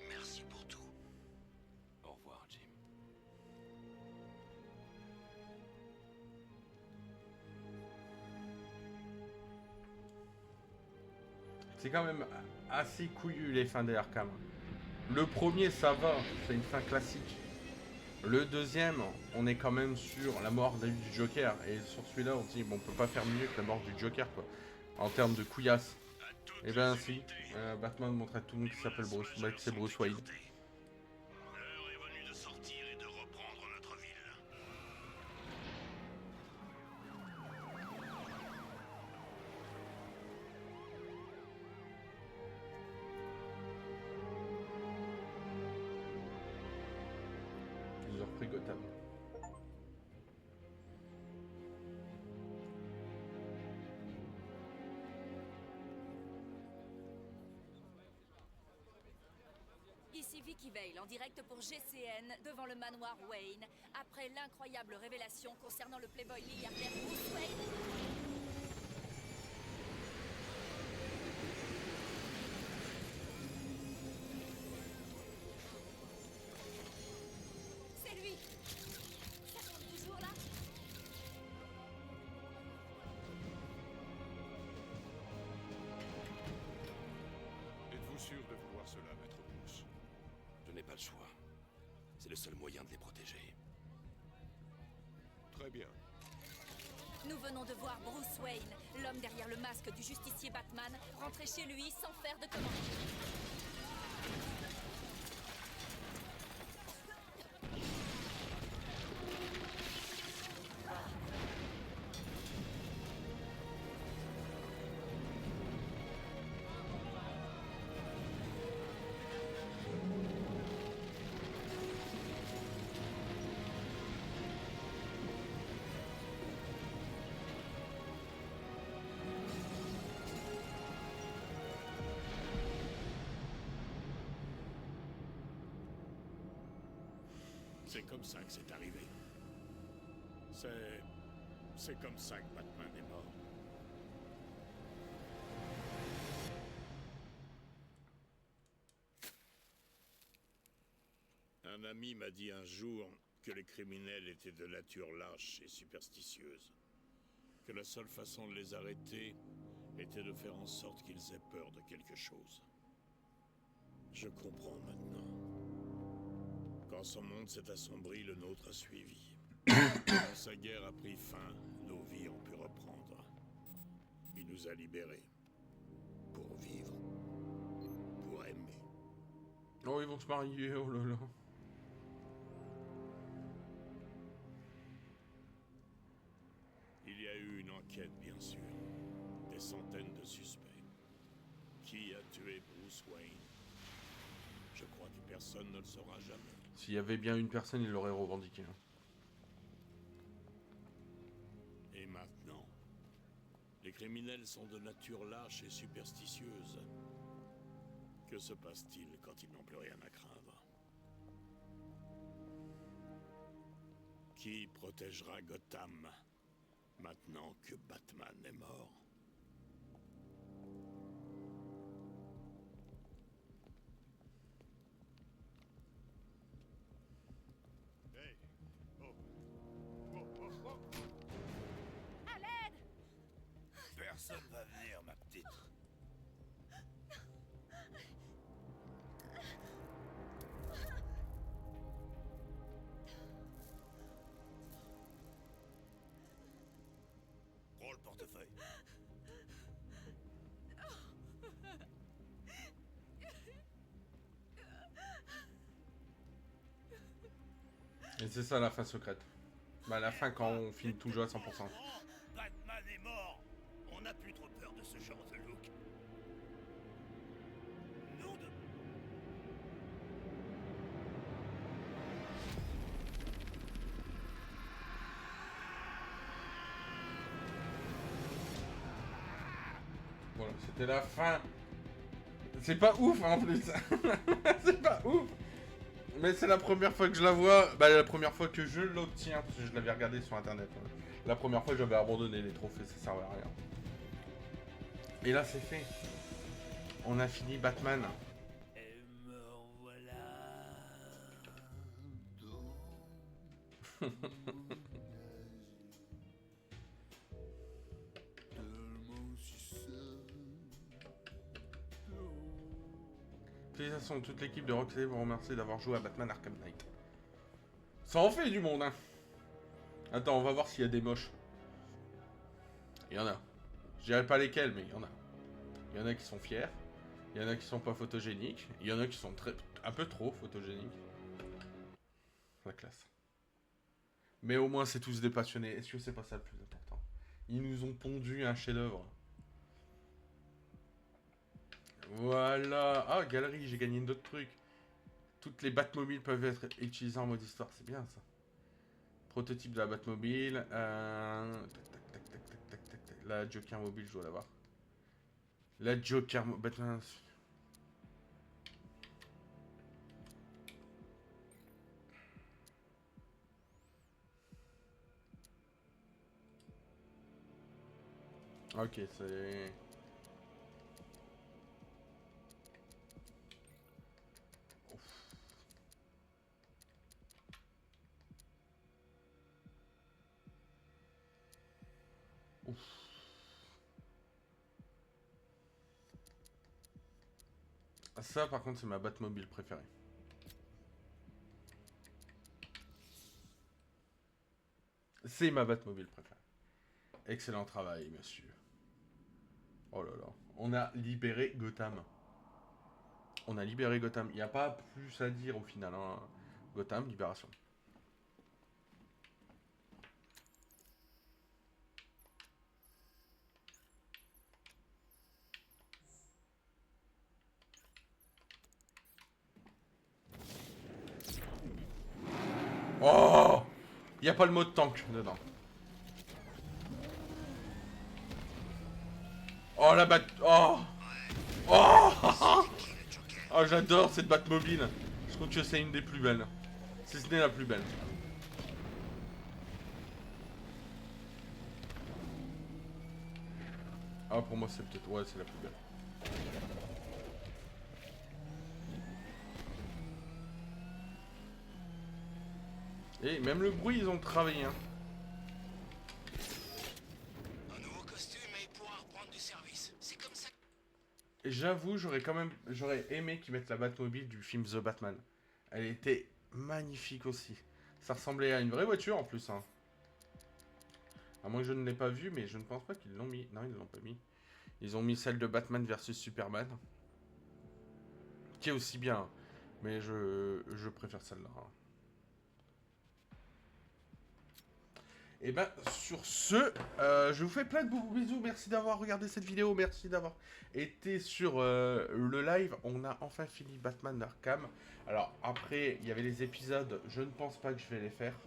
Merci pour tout. Au revoir, Jim. C'est quand même assez couillu les fins des Arkham. Le premier, ça va, c'est une fin classique. Le deuxième, on est quand même sur la mort du Joker. Et sur celui-là, on se dit, bon, on peut pas faire mieux que la mort du Joker, quoi. En termes de couillasse. Et ben si, Batman montre à tout le monde qu'il s'appelle Bruce, que c'est Bruce Wayne. L'heure est venue de sortir et de reprendre notre ville. Ils ont repris Gotham. Ici Vicky Vale, en direct pour GCN, devant le manoir Wayne, après l'incroyable révélation concernant le playboy milliardaire Bruce Wayne. C'est lui! Ça tourne toujours là? Êtes-vous sûr de vouloir cela, Maître Bruce? Je n'ai pas le choix. C'est le seul moyen de les protéger. Très bien. Nous venons de voir Bruce Wayne, l'homme derrière le masque du justicier Batman, rentrer chez lui sans faire de commentaires. C'est comme ça que c'est arrivé. C'est comme ça que Batman est mort. Un ami m'a dit un jour que les criminels étaient de nature lâche et superstitieuse. Que la seule façon de les arrêter était de faire en sorte qu'ils aient peur de quelque chose. Je comprends maintenant. Quand son monde s'est assombri, le nôtre a suivi. Quand sa guerre a pris fin, nos vies ont pu reprendre. Il nous a libérés. Pour vivre. Pour aimer. Oh, ils vont se marier, oh là là. Il y a eu une enquête, bien sûr. Des centaines de suspects. Qui a tué Bruce Wayne? Je crois que personne ne le saura jamais. S'il y avait bien une personne, il l'aurait revendiqué. Et maintenant, les criminels sont de nature lâche et superstitieuse. Que se passe-t-il quand ils n'ont plus rien à craindre? Qui protégera Gotham maintenant que Batman est mort? Hey! Oh! Oh, oh, oh! À l'aide! Personne va venir, ma petite. fait. Et c'est ça la fin secrète. Bah la fin quand on finit tout le jeu à 100%. Batman est mort. On n'a plus trop peur de ce genre de look. Nom de... Voilà, c'était la fin. C'est pas ouf en plus. C'est pas ouf. Mais c'est la première fois que je la vois. Bah la première fois que je l'obtiens. Parce que je l'avais regardé sur internet. La première fois j'avais abandonné les trophées, ça servait à rien. Et là c'est fait. On a fini Batman. Et me revoilà. Félicitations, toute l'équipe de Rocksteady vous remercie d'avoir joué à Batman Arkham Knight. Ça en fait du monde, hein. Attends, on va voir s'il y a des moches. Il y en a. Je dirais pas lesquels, mais il y en a. Il y en a qui sont fiers. Il y en a qui sont pas photogéniques. Il y en a qui sont un peu trop photogéniques. La classe. Mais au moins, c'est tous des passionnés. Est-ce que c'est pas ça le plus important? Ils nous ont pondu un chef-d'œuvre. Voilà. Ah, galerie, j'ai gagné d'autres trucs. Toutes les Batmobiles peuvent être utilisées en mode histoire. C'est bien, ça. Prototype de la Batmobile. La Joker mobile, je dois l'avoir. La Joker Batman. Ok, c'est... Ouf. Ça, par contre, c'est ma Batmobile préférée. C'est ma Batmobile préférée. Excellent travail, monsieur. Oh là là. On a libéré Gotham. On a libéré Gotham. Il n'y a pas plus à dire au final. Hein. Gotham, libération. Oh! Il n'y a pas le mode tank dedans. Oh la bat... Oh! Oh! Oh, j'adore cette Batmobile. Je trouve que c'est une des plus belles. Si ce n'est la plus belle. Ah, pour moi, c'est peut-être... Ouais, c'est la plus belle. Et même le bruit, ils ont travaillé, hein. Un nouveau costume et il pourra reprendre du service. C'est comme ça. J'avoue, j'aurais aimé qu'ils mettent la Batmobile du film The Batman. Elle était magnifique aussi. Ça ressemblait à une vraie voiture en plus, hein. À moins que je ne l'ai pas vue, mais je ne pense pas qu'ils l'ont mis. Non, ils ne l'ont pas mis. Ils ont mis celle de Batman versus Superman. Qui est aussi bien. Mais je préfère celle-là. Et ben sur ce, je vous fais plein de beaux bisous. Merci d'avoir regardé cette vidéo. Merci d'avoir été sur le live. On a enfin fini Batman Arkham. Alors après, il y avait les épisodes. Je ne pense pas que je vais les faire.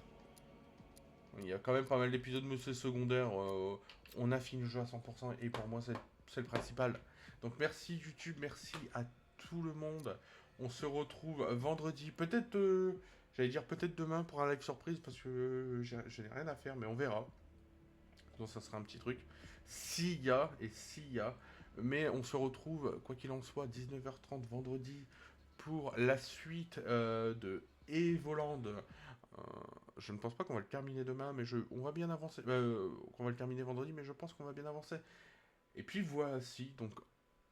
Il y a quand même pas mal d'épisodes, mais c'est secondaire. On a fini le jeu à 100%. Et pour moi, c'est le principal. Donc merci YouTube. Merci à tout le monde. On se retrouve vendredi. Peut-être... J'allais dire peut-être demain pour un live surprise parce que je n'ai rien à faire, mais on verra. Donc ça sera un petit truc. S'il y a. Mais on se retrouve, quoi qu'il en soit, 19h30 vendredi pour la suite de Evoland. Je ne pense pas qu'on va le terminer demain, mais on va bien avancer. Qu'on va le terminer vendredi, mais je pense qu'on va bien avancer. Et puis voici, donc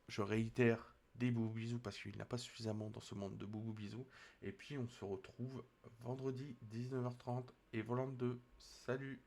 je réitère. Des boubou bisous parce qu'il n'y en a pas suffisamment dans ce monde de boubou bisous. Et puis on se retrouve vendredi 19h30 et Volant 2. Salut!